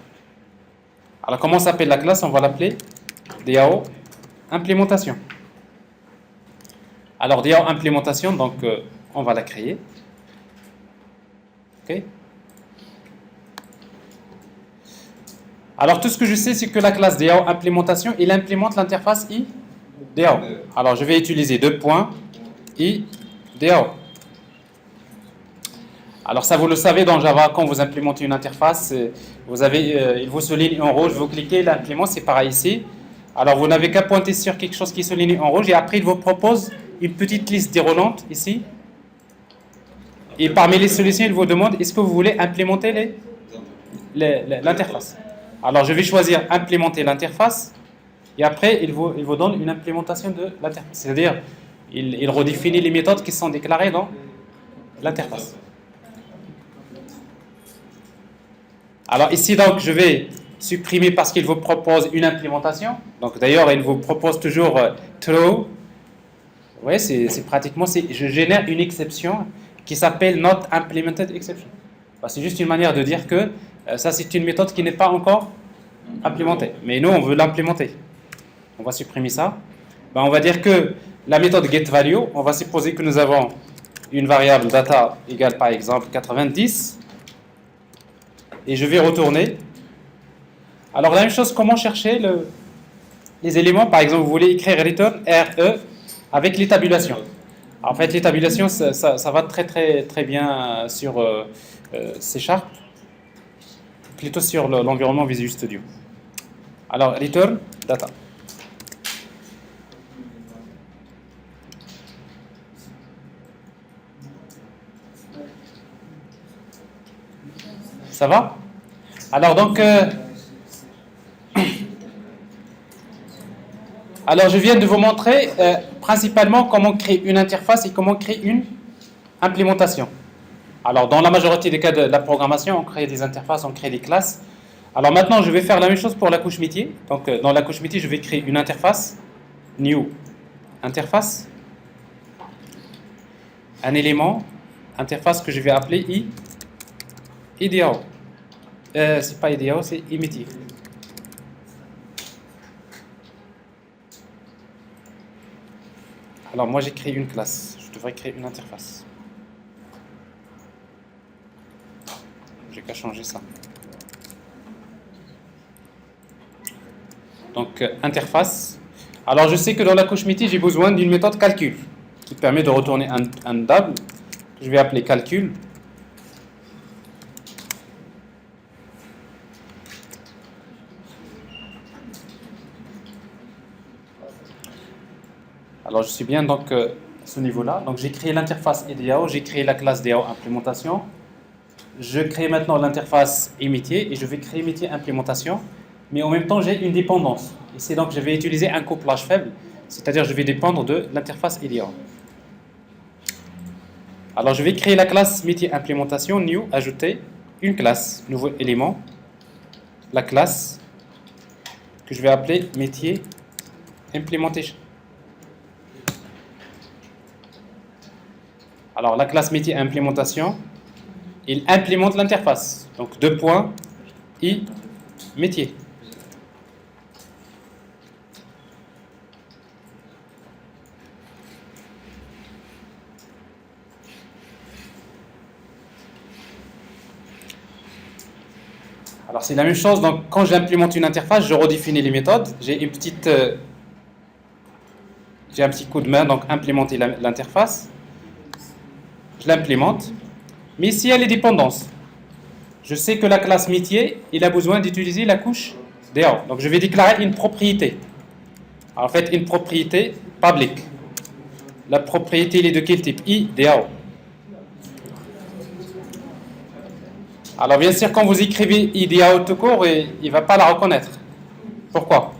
Alors comment s'appelle la classe? On va l'appeler DAO implémentation. Alors DAO implémentation, donc on va la créer. Ok. Alors tout ce que je sais, c'est que la classe DAO implémentation, il implémente l'interface IDAO. Alors je vais utiliser IDAO. Alors ça, vous le savez, dans Java, quand vous implémentez une interface, il vous souligne en rouge, vous cliquez, il implémente, c'est pareil ici. Alors vous n'avez qu'à pointer sur quelque chose qui est souligné en rouge et après il vous propose une petite liste déroulante ici. Et parmi les solutions, il vous demande, est-ce que vous voulez implémenter l'interface? Alors je vais choisir implémenter l'interface et après il vous donne une implémentation de l'interface. C'est-à-dire, il redéfinit les méthodes qui sont déclarées dans l'interface. Alors ici, donc, je vais supprimer parce qu'il vous propose une implémentation. Donc d'ailleurs, il vous propose toujours true. Ouais, c'est pratiquement, je génère une exception qui s'appelle not implemented exception. Bah, c'est juste une manière de dire que ça, c'est une méthode qui n'est pas encore implémentée. Mais nous, on veut l'implémenter. On va supprimer ça. Bah, on va dire que la méthode getValue, on va supposer que nous avons une variable data égale par exemple 90 et je vais retourner. Alors la même chose, comment chercher les éléments? Par exemple, vous voulez écrire return RE avec les tabulations. En fait, les tabulations, ça va très bien sur C Sharp, plutôt sur l'environnement Visual Studio. Alors, return data. Ça va? Alors donc, alors je viens de vous montrer principalement comment créer une interface et comment créer une implémentation. Alors dans la majorité des cas de la programmation, on crée des interfaces, on crée des classes. Alors maintenant, je vais faire la même chose pour la couche métier. Donc dans la couche métier, je vais créer une interface, new interface, un élément, interface que je vais appeler IDAO. C'est pas IDAO, c'est iMétier. Alors moi j'ai créé une classe, je devrais créer une interface. J'ai qu'à changer ça. Donc interface. Alors je sais que dans la couche métier j'ai besoin d'une méthode calcul qui permet de retourner un double que je vais appeler calcul. Alors je suis bien donc à ce niveau-là. Donc j'ai créé l'interface IDAO, j'ai créé la classe DAO implémentation. Je crée maintenant l'interface métier et je vais créer métier implémentation. Mais en même temps j'ai une dépendance. Ici donc je vais utiliser un couplage faible, c'est-à-dire je vais dépendre de l'interface IDAO. Alors je vais créer la classe métier implémentation, new, ajouter une classe, nouveau élément, la classe que je vais appeler métier implementation. Alors la classe métier implémentation, il implémente l'interface. Donc deux points, métier. Alors c'est la même chose, donc quand j'implémente une interface, je redéfinis les méthodes. J'ai un petit coup de main, donc implémenter l'interface. Je l'implémente. Mais ici, il y a les dépendances. Je sais que la classe métier, il a besoin d'utiliser la couche DAO. Donc je vais déclarer une propriété. En fait, une propriété public. La propriété, elle est de quel type? IDAO. Alors bien sûr, quand vous écrivez IDAO tout court, il ne va pas la reconnaître. Pourquoi?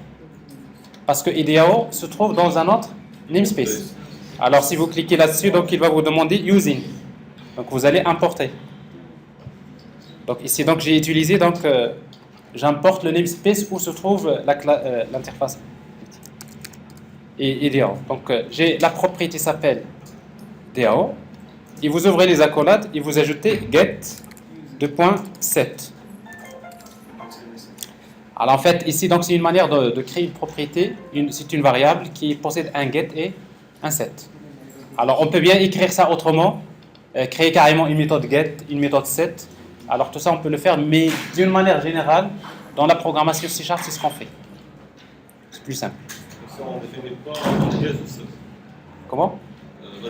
Parce que IDAO se trouve dans un autre namespace. Alors si vous cliquez là-dessus, donc il va vous demander using. Donc vous allez importer. Donc ici, donc j'ai utilisé, donc j'importe le namespace où se trouve l'interface et DAO. Donc j'ai la propriété s'appelle DAO. Et vous ouvrez les accolades et vous ajoutez get 2.set. Alors en fait ici donc c'est une manière de créer une propriété. C'est une variable qui possède un get et un set. Alors on peut bien écrire ça autrement, créer carrément une méthode get, une méthode set. Alors tout ça on peut le faire, mais d'une manière générale, dans la programmation C# c'est ce qu'on fait. C'est plus simple. On ne définit pas get ou set. Comment?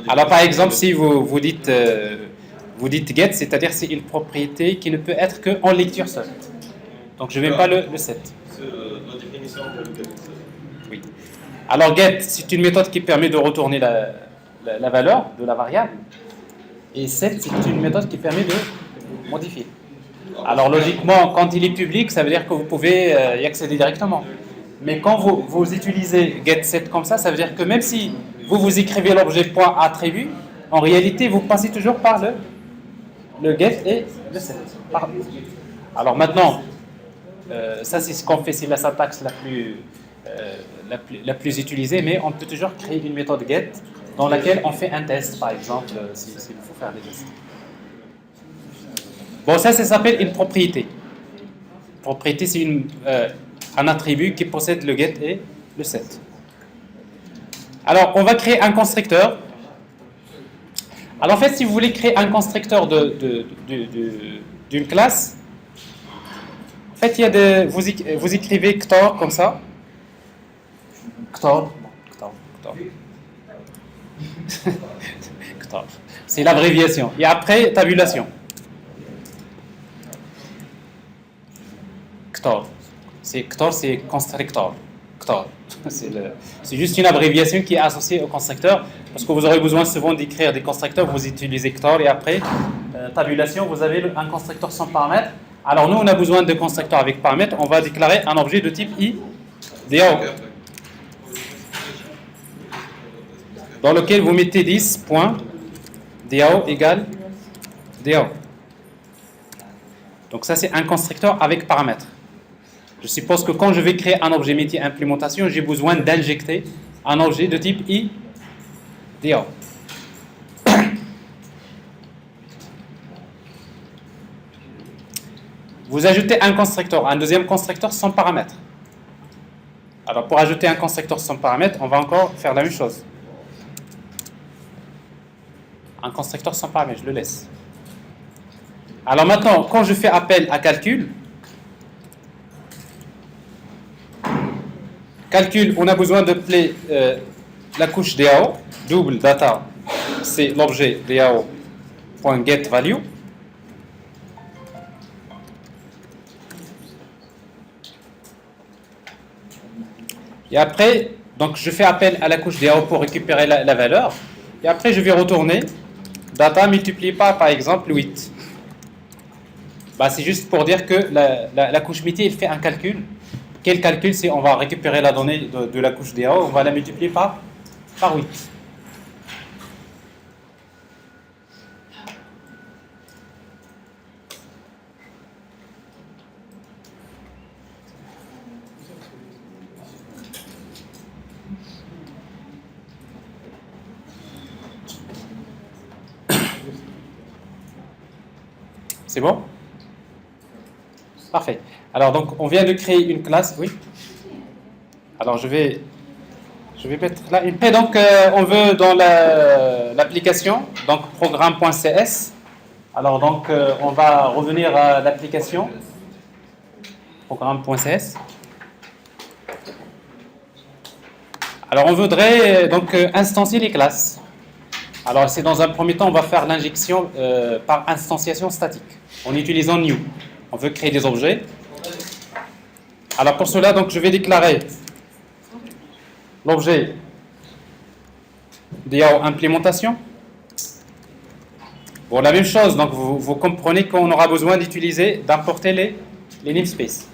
Alors par exemple si vous dites get, c'est-à-dire c'est une propriété qui ne peut être qu'en lecture seule. Donc je ne mets pas le set. C'est la définition de get. Oui. Alors get, c'est une méthode qui permet de retourner la valeur de la variable. Et set, c'est une méthode qui permet de modifier. Alors logiquement, quand il est public, ça veut dire que vous pouvez y accéder directement. Mais quand vous utilisez getSet comme ça veut dire que même si vous écrivez l'objet .attribut, en réalité, vous passez toujours par le get et le set. Alors maintenant, ça c'est ce qu'on fait, c'est la syntaxe la plus utilisée, mais on peut toujours créer une méthode get dans laquelle on fait un test, par exemple, s'il faut faire des tests. Bon, ça s'appelle une propriété. Propriété, c'est un attribut qui possède le get et le set. Alors, on va créer un constructeur. Alors, en fait, si vous voulez créer un constructeur d'une classe, en fait, il y a vous écrivez Ctor comme ça. Ctor. Ctor. C'est l'abréviation. Et après, tabulation. Ctor. Ctor, c'est constructor. Ctor. C'est juste une abréviation qui est associée au constructeur, parce que vous aurez besoin souvent d'écrire des constructeurs, vous utilisez Ctor, et après, tabulation, vous avez un constructeur sans paramètres. Alors nous, on a besoin de constructeurs avec paramètres, on va déclarer un objet de type DAO, dans lequel vous mettez 10.DAO égale DAO. Donc ça, c'est un constructeur avec paramètres. Je suppose que quand je vais créer un objet métier implémentation, j'ai besoin d'injecter un objet de type DAO. Vous ajoutez un constructeur, un deuxième constructeur sans paramètres. Alors pour ajouter un constructeur sans paramètres, on va encore faire la même chose. Un constructeur sans paramètres, je le laisse. Alors maintenant, quand je fais appel à calcul, on a besoin d'appeler la couche DAO, double data, c'est l'objet DAO.getValue. Et après, donc je fais appel à la couche DAO pour récupérer la valeur. Et après, je vais retourner data multiplié par exemple, 8. Bah, c'est juste pour dire que la couche métier, il fait un calcul. Quel calcul? C'est on va récupérer la donnée de la couche DAO, on va la multiplier par 8. C'est bon? Parfait. Alors, donc, on vient de créer une classe, oui. Alors, je vais mettre là une paix. Donc, on veut dans l'application, donc programme.cs. Alors, donc, on va revenir à l'application, programme.cs. Alors, on voudrait donc instancier les classes. Alors, c'est dans un premier temps, on va faire l'injection par instantiation statique, en utilisant new. On veut créer des objets. Alors pour cela, donc, je vais déclarer l'objet DAO implémentation. Bon, la même chose, donc vous comprenez qu'on aura besoin d'importer les namespaces.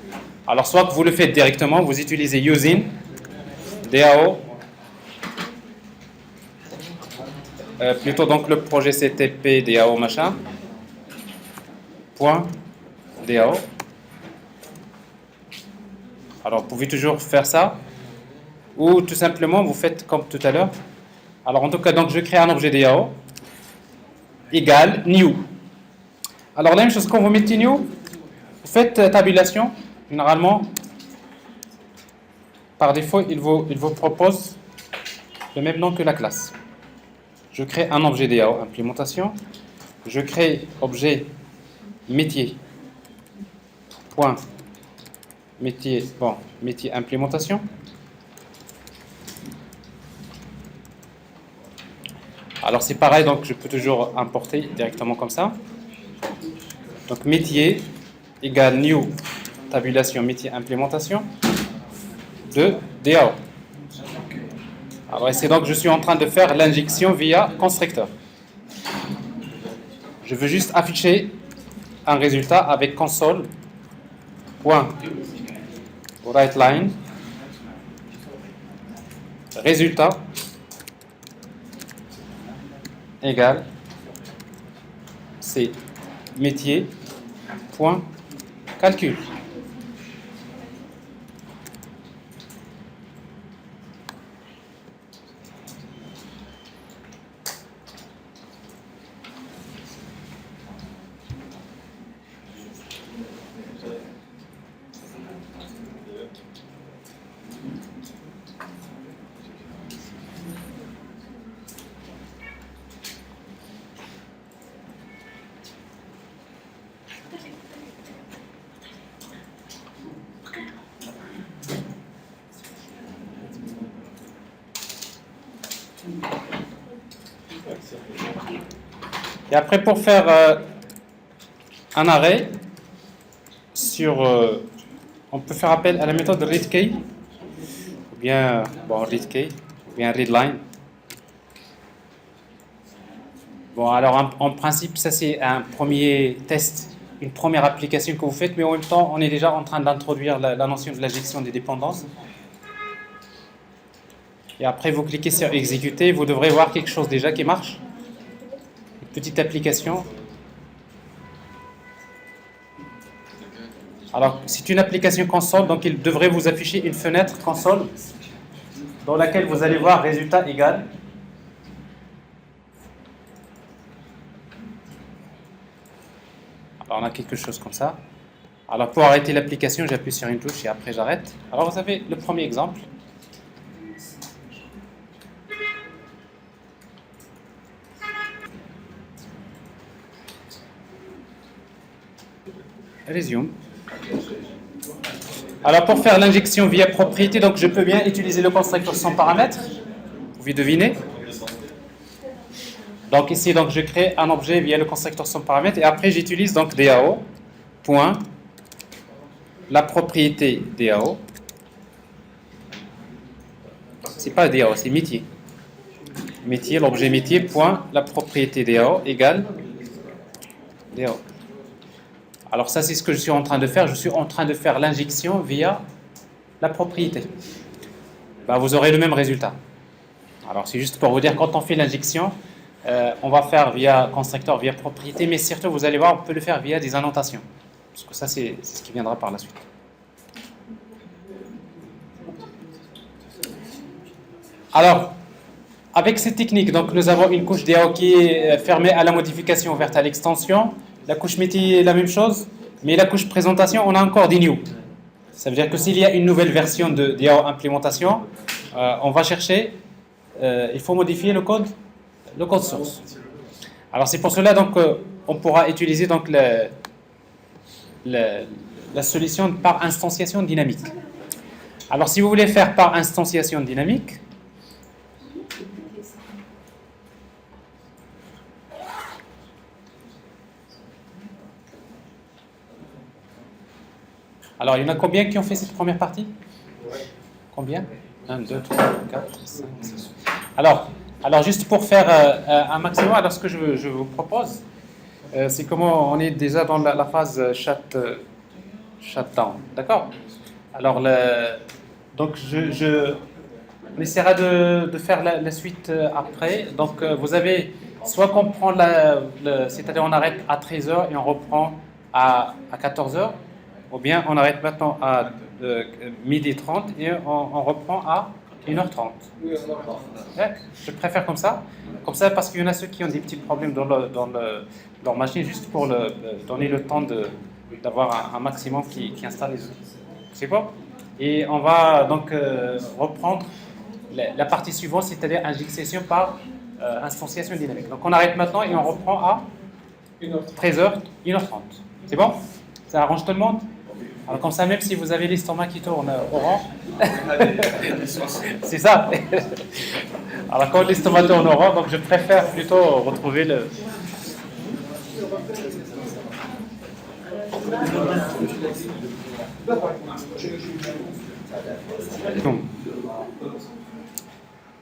Alors soit que vous le faites directement, vous utilisez using DAO. Plutôt donc le projet CTP DAO machin. Point DAO. Alors, vous pouvez toujours faire ça, ou tout simplement, vous faites comme tout à l'heure. Alors, en tout cas, donc, je crée un objet DAO égale new. Alors, la même chose, quand vous mettez new, vous faites tabulation. Généralement, par défaut, il vous propose le même nom que la classe. Je crée un objet DAO, implémentation. Je crée objet métier. Point. Métier implémentation. Alors c'est pareil, donc je peux toujours importer directement comme ça. Donc métier égale new tabulation métier implémentation de DAO. Alors c'est donc je suis en train de faire l'injection via constructeur. Je veux juste afficher un résultat avec console. WriteLine résultat égale c'est métier point calcul. Et après, pour faire un arrêt sur... on peut faire appel à la méthode readKey, ou bien readKey, ou bien readline. Bon, alors en principe, ça c'est un premier test, une première application que vous faites, mais en même temps, on est déjà en train d'introduire la notion de l'injection des dépendances. Et après, vous cliquez sur exécuter, vous devrez voir quelque chose déjà qui marche. Une petite application. Alors, c'est une application console, donc il devrait vous afficher une fenêtre console dans laquelle vous allez voir résultat égal. Alors, on a quelque chose comme ça. Alors, pour arrêter l'application, j'appuie sur une touche et après j'arrête. Alors, vous avez le premier exemple. Resume. Alors pour faire l'injection via propriété, donc je peux bien utiliser le constructeur sans paramètres. Vous pouvez deviner. Donc ici, donc je crée un objet via le constructeur sans paramètres et après j'utilise donc DAO point la propriété DAO. C'est pas DAO, c'est métier. Métier, l'objet métier point la propriété DAO égale DAO. Alors ça, c'est ce que je suis en train de faire. Je suis en train de faire l'injection via la propriété. Ben, vous aurez le même résultat. Alors c'est juste pour vous dire, quand on fait l'injection, on va faire via constructeur, via propriété, mais surtout, vous allez voir, on peut le faire via des annotations. Parce que ça, c'est ce qui viendra par la suite. Alors, avec cette technique, donc, nous avons une couche DAO qui est fermée à la modification ouverte à l'extension. La couche métier est la même chose, mais la couche présentation, on a encore des new. Ça veut dire que s'il y a une nouvelle version de DAO implémentation, on va chercher, il faut modifier le code source. Alors c'est pour cela donc on pourra utiliser donc la solution par instanciation dynamique. Alors si vous voulez faire par instanciation dynamique, alors, il y en a combien qui ont fait cette première partie? Combien? 1, 2, 3, 4, 5, 6. Alors juste pour faire un maximum, alors ce que je vous propose, c'est comment on est déjà dans la phase shutdown. D'accord? Alors, donc on essaiera de faire la suite après. Donc, vous avez soit qu'on prend c'est-à-dire on arrête à 13h et on reprend à 14h. Ou bien on arrête maintenant à 12h30 et on reprend à 1h30. Ouais, je préfère comme ça. Comme ça, parce qu'il y en a ceux qui ont des petits problèmes dans leur machine, juste pour donner le temps d'avoir un maximum qui installe les outils. C'est bon? Et on va donc reprendre la partie suivante, c'est-à-dire injection par instanciation dynamique. Donc on arrête maintenant et on reprend à 13h, 1h30. C'est bon? Ça arrange tout le monde? Alors comme ça, même si vous avez l'estomac qui tourne au rang, c'est ça. Alors quand l'estomac tourne au rang, donc je préfère plutôt retrouver le...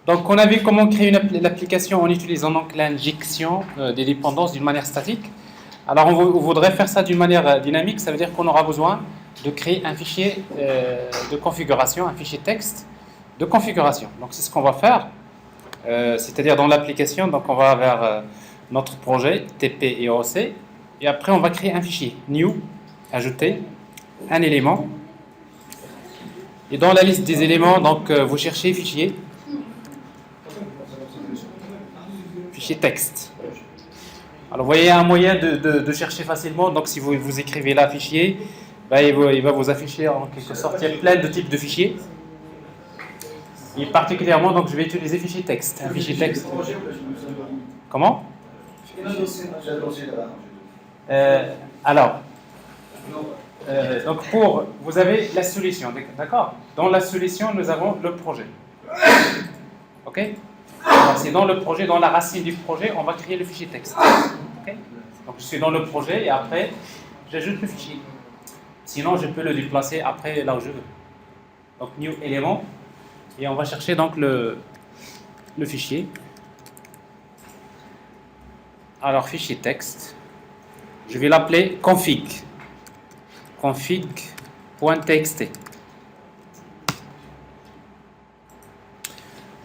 Donc on a vu comment créer l'application en utilisant donc l'injection des dépendances d'une manière statique. Alors on voudrait faire ça d'une manière dynamique, ça veut dire qu'on aura besoin de créer un fichier de configuration, un fichier texte de configuration. Donc c'est ce qu'on va faire, c'est-à-dire dans l'application, donc on va vers notre projet TP et OC, et après on va créer un fichier new, ajouter un élément, et dans la liste des éléments, donc vous cherchez fichier texte. Alors vous voyez, il y a un moyen de chercher facilement, donc si vous écrivez là fichier, ben, il va vous afficher en quelque sorte, il y a plein de types de fichiers. Et particulièrement, donc je vais utiliser fichier texte, un fichier texte. Comment? Donc vous avez la solution, d'accord? Dans la solution, nous avons le projet. Ok? Alors c'est dans le projet, dans la racine du projet, on va créer le fichier texte. Ok? Donc je suis dans le projet et après, j'ajoute le fichier. Sinon, je peux le déplacer après là où je veux. Donc new élément et on va chercher donc le fichier. Alors fichier texte, je vais l'appeler config.txt.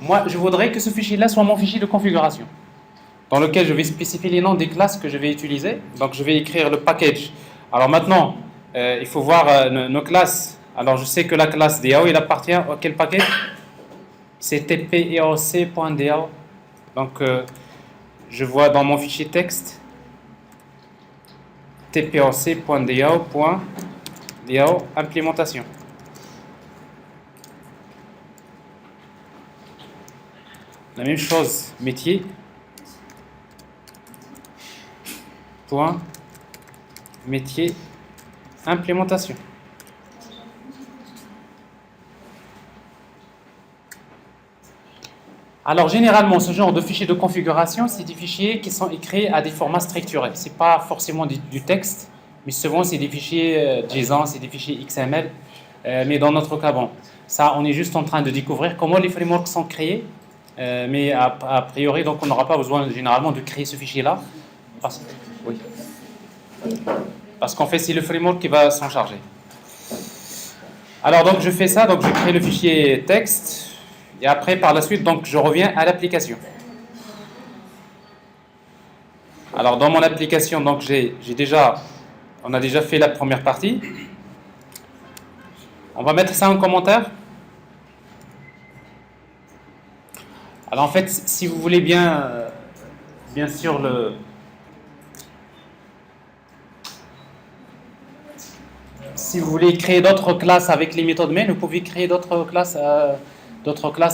Moi, je voudrais que ce fichier-là soit mon fichier de configuration, dans lequel je vais spécifier les noms des classes que je vais utiliser. Donc, je vais écrire le package. Alors maintenant, il faut voir nos classes. Alors, je sais que la classe DAO, il appartient à quel package? C'est tpeoc.dao. Donc, je vois dans mon fichier texte tpeoc.dao implémentation. La même chose, métier. Point métier implémentation. Alors généralement, ce genre de fichiers de configuration, c'est des fichiers qui sont écrits à des formats structurés. C'est pas forcément du texte, mais souvent c'est des fichiers JSON, c'est des fichiers XML. Mais dans notre cas, bon, ça, on est juste en train de découvrir comment les frameworks sont créés. Mais a priori, donc on n'aura pas besoin généralement de créer ce fichier-là. Parce qu'en fait, c'est le framework qui va s'en charger. Alors donc je fais ça, donc je crée le fichier texte. Et après, par la suite, donc, je reviens à l'application. Alors, dans mon application, donc, on a déjà fait la première partie. On va mettre ça en commentaire. Alors, en fait, si vous voulez bien sûr, si vous voulez créer d'autres classes avec les méthodes main, vous pouvez créer d'autres classes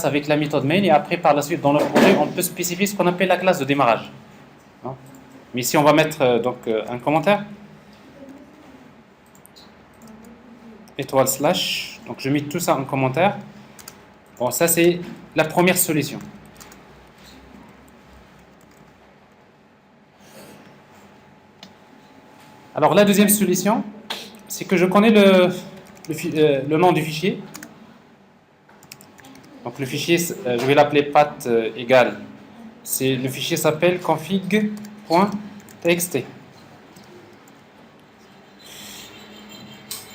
avec la méthode main et après par la suite dans le projet on peut spécifier ce qu'on appelle la classe de démarrage. Mais ici on va mettre un commentaire étoile slash, donc je mets tout ça en commentaire. Bon, ça c'est la première solution. Alors la deuxième solution, c'est que je connais le nom du fichier. Donc le fichier, je vais l'appeler path égal. Le fichier s'appelle config.txt.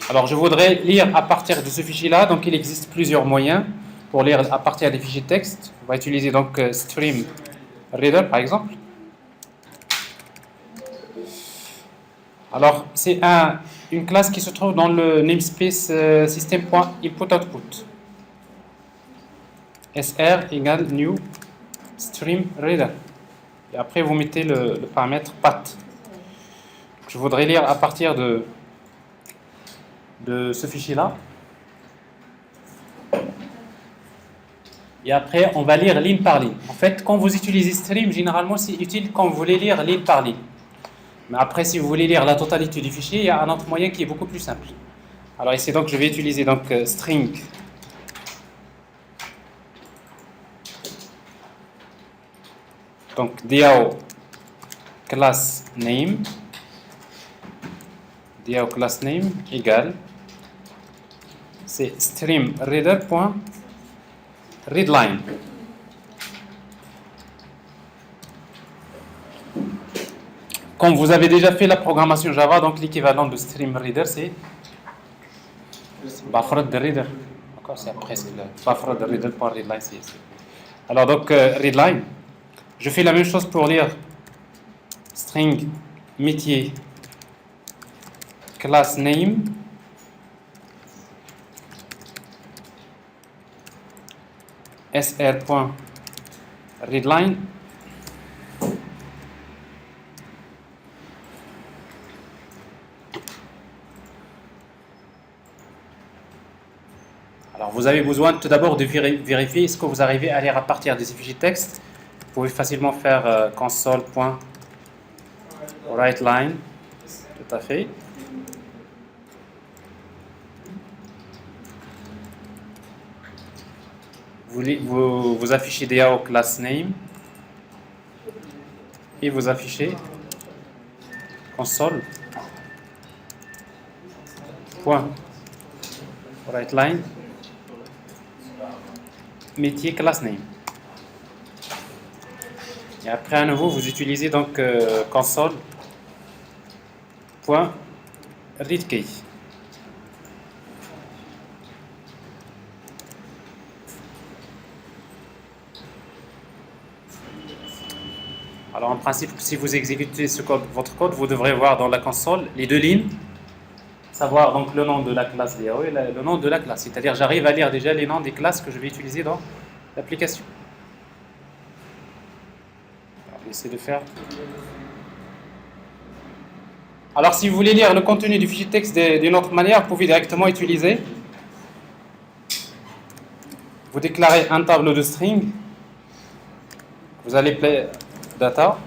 Alors je voudrais lire à partir de ce fichier-là. Donc il existe plusieurs moyens pour lire à partir des fichiers texte. On va utiliser donc stream reader par exemple. Alors c'est une classe qui se trouve dans le namespace system.input-output. SR égale new stream reader. Et après, vous mettez le paramètre path. Je voudrais lire à partir de ce fichier-là. Et après, on va lire ligne par ligne. En fait, quand vous utilisez stream, généralement, c'est utile quand vous voulez lire ligne par ligne. Mais après, si vous voulez lire la totalité du fichier, il y a un autre moyen qui est beaucoup plus simple. Alors ici, donc, je vais utiliser donc string. Donc DAO class name égale c'est streamReader.readLine. Quand vous avez déjà fait la programmation Java, donc l'équivalent de streamReader c'est buffer.reader. D'accord, c'est presque le buffer.reader.readLine. Alors donc readLine. Je fais la même chose pour lire string métier class name sr.readline. Alors vous avez besoin tout d'abord de vérifier est-ce que vous arrivez à lire à partir de ces fichiers texte. Vous pouvez facilement faire console.writeLine, tout à fait. Vous affichez DAO class name et vous affichez console point writeLine métier class name. Et après à nouveau vous utilisez donc console point readKey. Alors en principe, si vous exécutez votre code, vous devrez voir dans la console les deux lignes, savoir donc le nom de la classe DAO et le nom de la classe. C'est-à-dire j'arrive à lire déjà les noms des classes que je vais utiliser dans l'application. On essaie de faire. Alors si vous voulez lire le contenu du fichier texte d'une autre manière, vous pouvez directement utiliser. Vous déclarez un tableau de string. Vous allez play data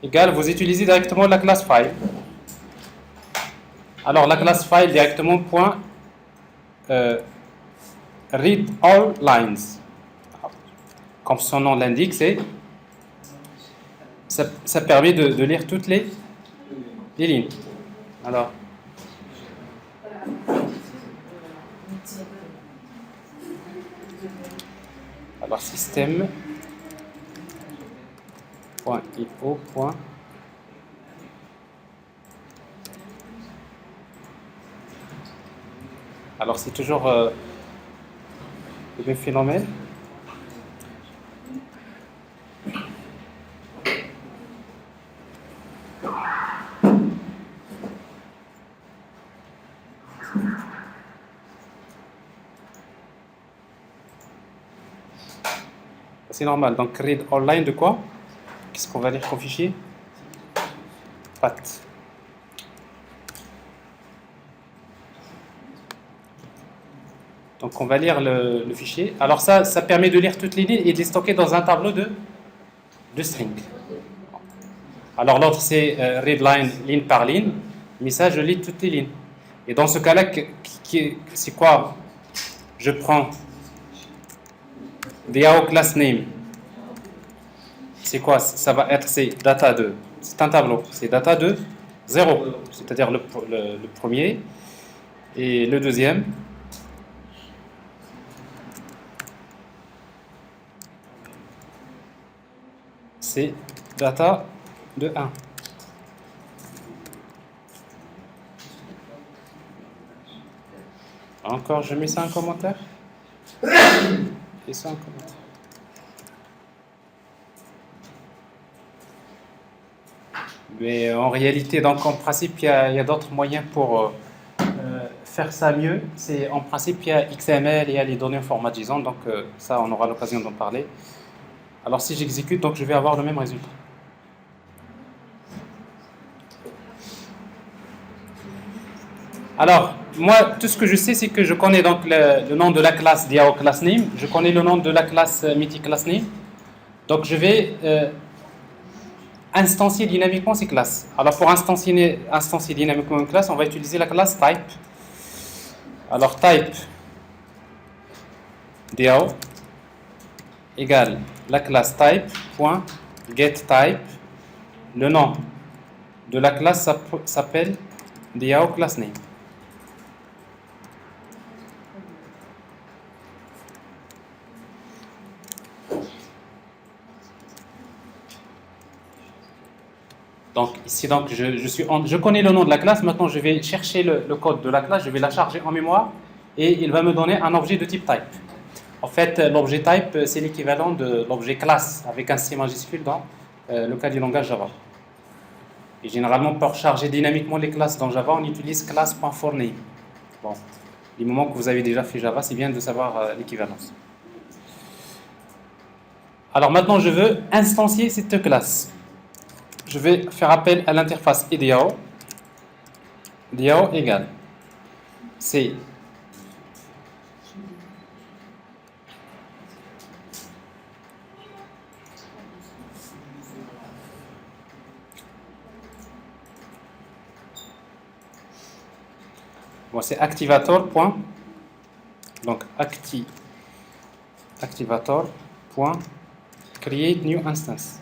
égale, vous utilisez directement la classe file. Alors la classe file directement point read all lines. Comme son nom l'indique, ça permet de lire toutes les lignes. Alors système .io. Alors c'est toujours le même phénomène. C'est normal. Donc read online de quoi? Qu'est-ce qu'on va lire comme fichier? Path. Donc on va lire le fichier. Alors ça permet de lire toutes les lignes et de les stocker dans un tableau de string. Alors l'autre c'est read line, ligne par ligne. Mais ça je lis toutes les lignes. Et dans ce cas-là, c'est quoi? Je prends DAO class name. C'est quoi? Ça va être data 2. C'est un tableau. C'est data de 0. C'est-à-dire le premier. Et le deuxième. C'est data de 1. Encore, je mets ça en commentaire. Et ça en commentaire. Mais en réalité, donc en principe, il y a d'autres moyens pour faire ça mieux. En principe, il y a XML et il y a les données en format JSON, donc ça, on aura l'occasion d'en parler. Alors si j'exécute, donc je vais avoir le même résultat. Alors, moi, tout ce que je sais, c'est que je connais donc le nom de la classe DAO class name, je connais le nom de la classe MIT class name, donc je vais instancier dynamiquement ces classes. Alors pour instancier dynamiquement une classe, on va utiliser la classe type. Alors type DAO égale la classe type.getType. Le nom de la classe s'appelle DAO class name. Donc ici, donc, je connais le nom de la classe. Maintenant, je vais chercher le code de la classe, je vais la charger en mémoire et il va me donner un objet de type type. En fait, l'objet type, c'est l'équivalent de l'objet classe avec un C majuscule dans le cas du langage Java. Et généralement, pour charger dynamiquement les classes dans Java, on utilise class.forName. Bon, du moment que vous avez déjà fait Java, c'est bien de savoir l'équivalence. Alors maintenant, je veux instancier cette classe. Je vais faire appel à l'interface DAO. DAO égale c'est c'est activator. Donc activator. Create new instance.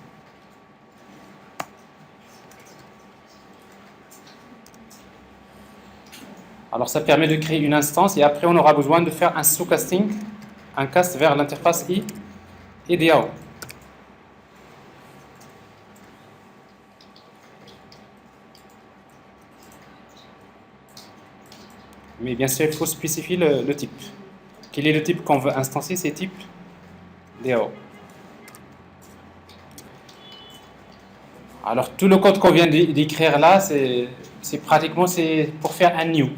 Alors ça permet de créer une instance et après on aura besoin de faire un sous-casting, un cast vers l'interface I et DAO. Mais bien sûr, il faut spécifier le type. Quel est le type qu'on veut instancier? C'est type DAO. Alors tout le code qu'on vient d'écrire là, c'est pratiquement pour faire un new.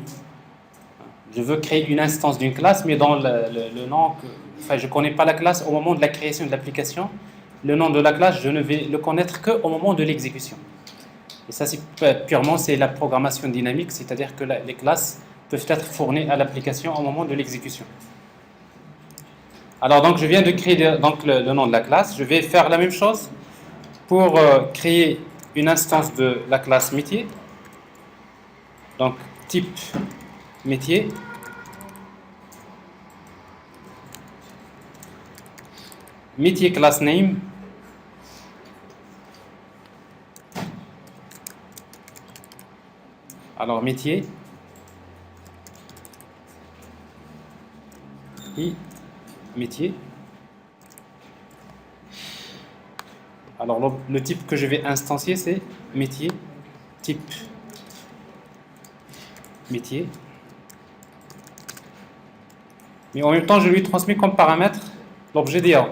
Je veux créer une instance d'une classe, mais dans le nom, enfin je ne connais pas la classe au moment de la création de l'application. Le nom de la classe, je ne vais le connaître qu'au moment de l'exécution. Et ça, purement, c'est la programmation dynamique, c'est-à-dire que les classes peuvent être fournies à l'application au moment de l'exécution. Alors donc je viens de créer donc, le nom de la classe. Je vais faire la même chose pour créer une instance de la classe métier. Donc type métier. Métier class name. Alors métier. I métier. Alors le type que je vais instancier, c'est métier, type métier. Mais en même temps, je lui transmets comme paramètre l'objet DAO.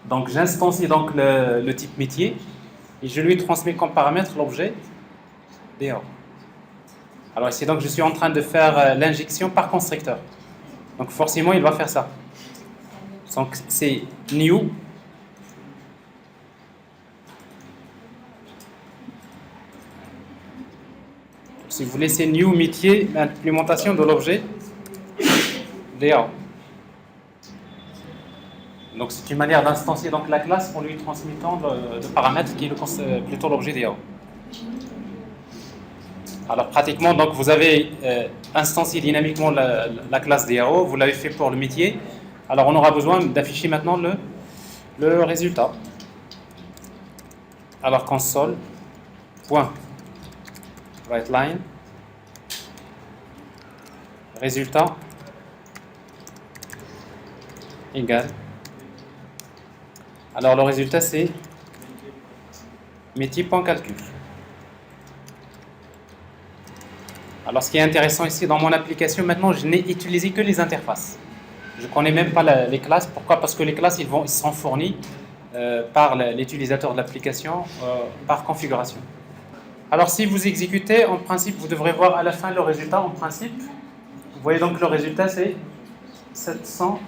Donc j'instancie donc le type métier et je lui transmets comme paramètre l'objet DAO. Alors ici, donc, je suis en train de faire l'injection par constructeur. Donc forcément, il va faire ça. Donc c'est new. Si vous laissez new métier, l'implémentation de l'objet DAO. Donc c'est une manière d'instancier donc la classe en lui transmettant le paramètre qui est plutôt l'objet DAO. Alors pratiquement, donc, vous avez instancié dynamiquement la classe DAO, vous l'avez fait pour le métier. Alors on aura besoin d'afficher maintenant le résultat. Alors console, point, writeLine, résultat, égal. Alors le résultat c'est métier.calcul. Alors ce qui est intéressant ici dans mon application, maintenant je n'ai utilisé que les interfaces. Je ne connais même pas les classes. Pourquoi? Parce que les classes ils sont fournies par l'utilisateur de l'application par configuration. Alors si vous exécutez, en principe vous devrez voir à la fin le résultat en principe. Vous voyez donc le résultat c'est 720.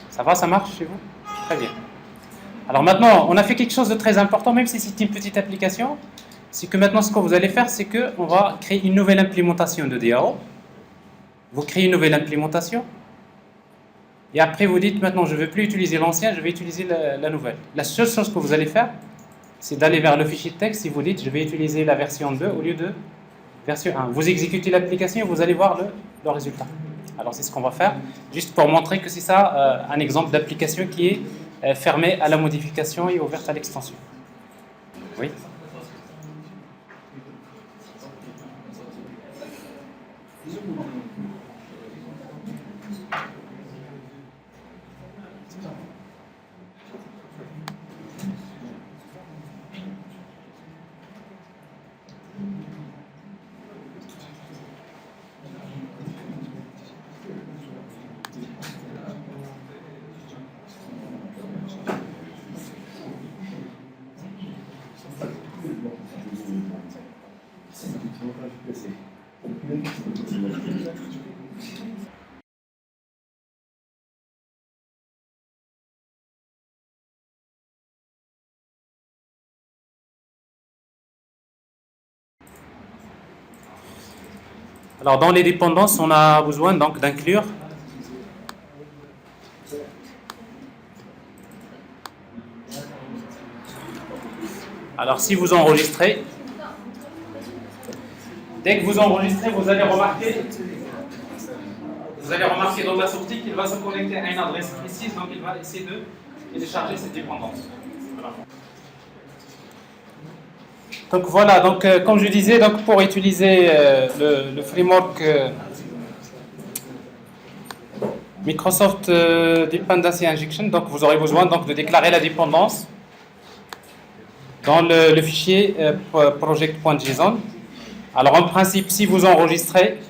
Ça va, ça marche chez vous? Très bien. Alors maintenant, on a fait quelque chose de très important, même si c'est une petite application. C'est que maintenant, ce que vous allez faire, c'est qu'on va créer une nouvelle implémentation de DAO. Vous créez une nouvelle implémentation. Et après, vous dites, maintenant, je ne veux plus utiliser l'ancien, je vais utiliser la nouvelle. La seule chose que vous allez faire, c'est d'aller vers le fichier de texte. Si vous dites, je vais utiliser la version 2 au lieu de version 1. Vous exécutez l'application et vous allez voir le résultat. Alors c'est ce qu'on va faire, juste pour montrer que c'est ça un exemple d'application qui est fermée à la modification et ouverte à l'extension. Oui. Alors dans les dépendances, on a besoin donc d'inclure Alors si vous enregistrez, dès que vous enregistrez, vous allez remarquer dans la sortie qu'il va se connecter à une adresse précise, donc il va essayer de télécharger cette dépendance. Voilà. Donc voilà, donc, comme je disais, donc, pour utiliser le framework Microsoft Dependency Injection, donc vous aurez besoin donc, de déclarer la dépendance dans le fichier project.json. Alors en principe, si vous enregistrez,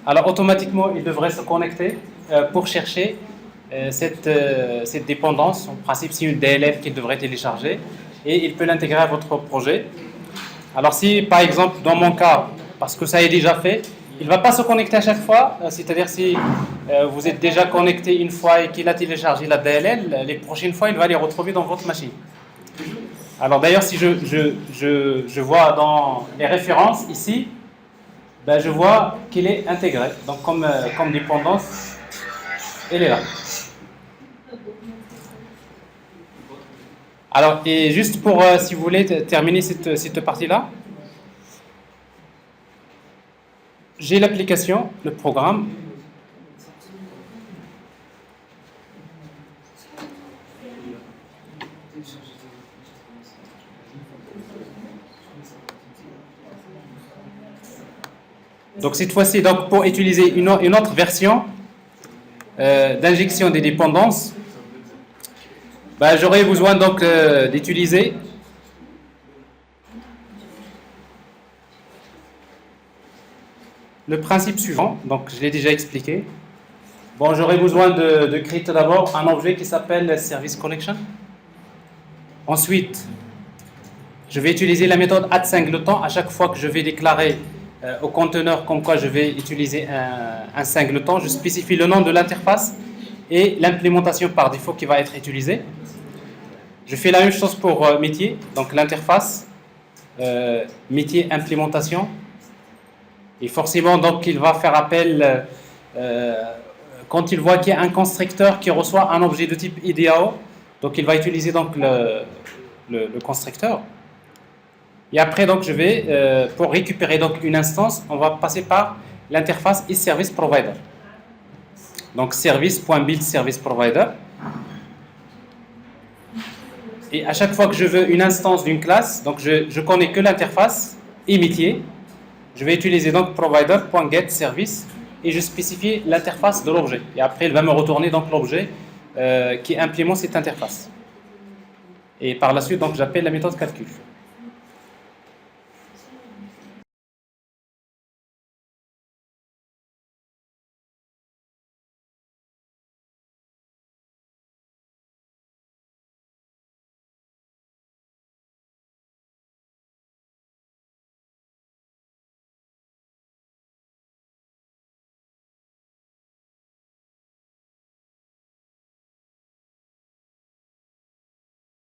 alors automatiquement il devrait se connecter pour chercher cette dépendance. En principe, c'est une DLL qu'il devrait télécharger et il peut l'intégrer à votre projet. Alors si par exemple dans mon cas, parce que ça est déjà fait, il ne va pas se connecter à chaque fois, c'est-à-dire si vous êtes déjà connecté une fois et qu'il a téléchargé la DLL, les prochaines fois il va les retrouver dans votre machine. Alors d'ailleurs si je vois dans les références ici, ben, je vois qu'il est intégré, donc comme dépendance, elle est là. Alors, et juste pour, si vous voulez, terminer cette partie-là, j'ai l'application, le programme. Donc cette fois-ci, donc, pour utiliser une autre version d'injection des dépendances, ben, j'aurai besoin donc d'utiliser le principe suivant. Donc je l'ai déjà expliqué. Bon, j'aurai besoin de créer tout d'abord un objet qui s'appelle Service Connection. Ensuite, je vais utiliser la méthode addSingleton à chaque fois que je vais déclarer au conteneur comme quoi je vais utiliser un singleton. Je spécifie le nom de l'interface et l'implémentation par défaut qui va être utilisée. Je fais la même chose pour métier, donc l'interface, métier implémentation. Et forcément, donc, il va faire appel quand il voit qu'il y a un constructeur qui reçoit un objet de type IDAO. Donc, il va utiliser donc le constructeur. Et après, donc, je vais, pour récupérer donc une instance, on va passer par l'interface isServiceProvider. Donc, service.buildServiceProvider. Et à chaque fois que je veux une instance d'une classe, donc je connais que l'interface et métier. Je vais utiliser donc provider.getService et je spécifie l'interface de l'objet. Et après, il va me retourner donc l'objet qui implémente cette interface. Et par la suite, donc, j'appelle la méthode calcul.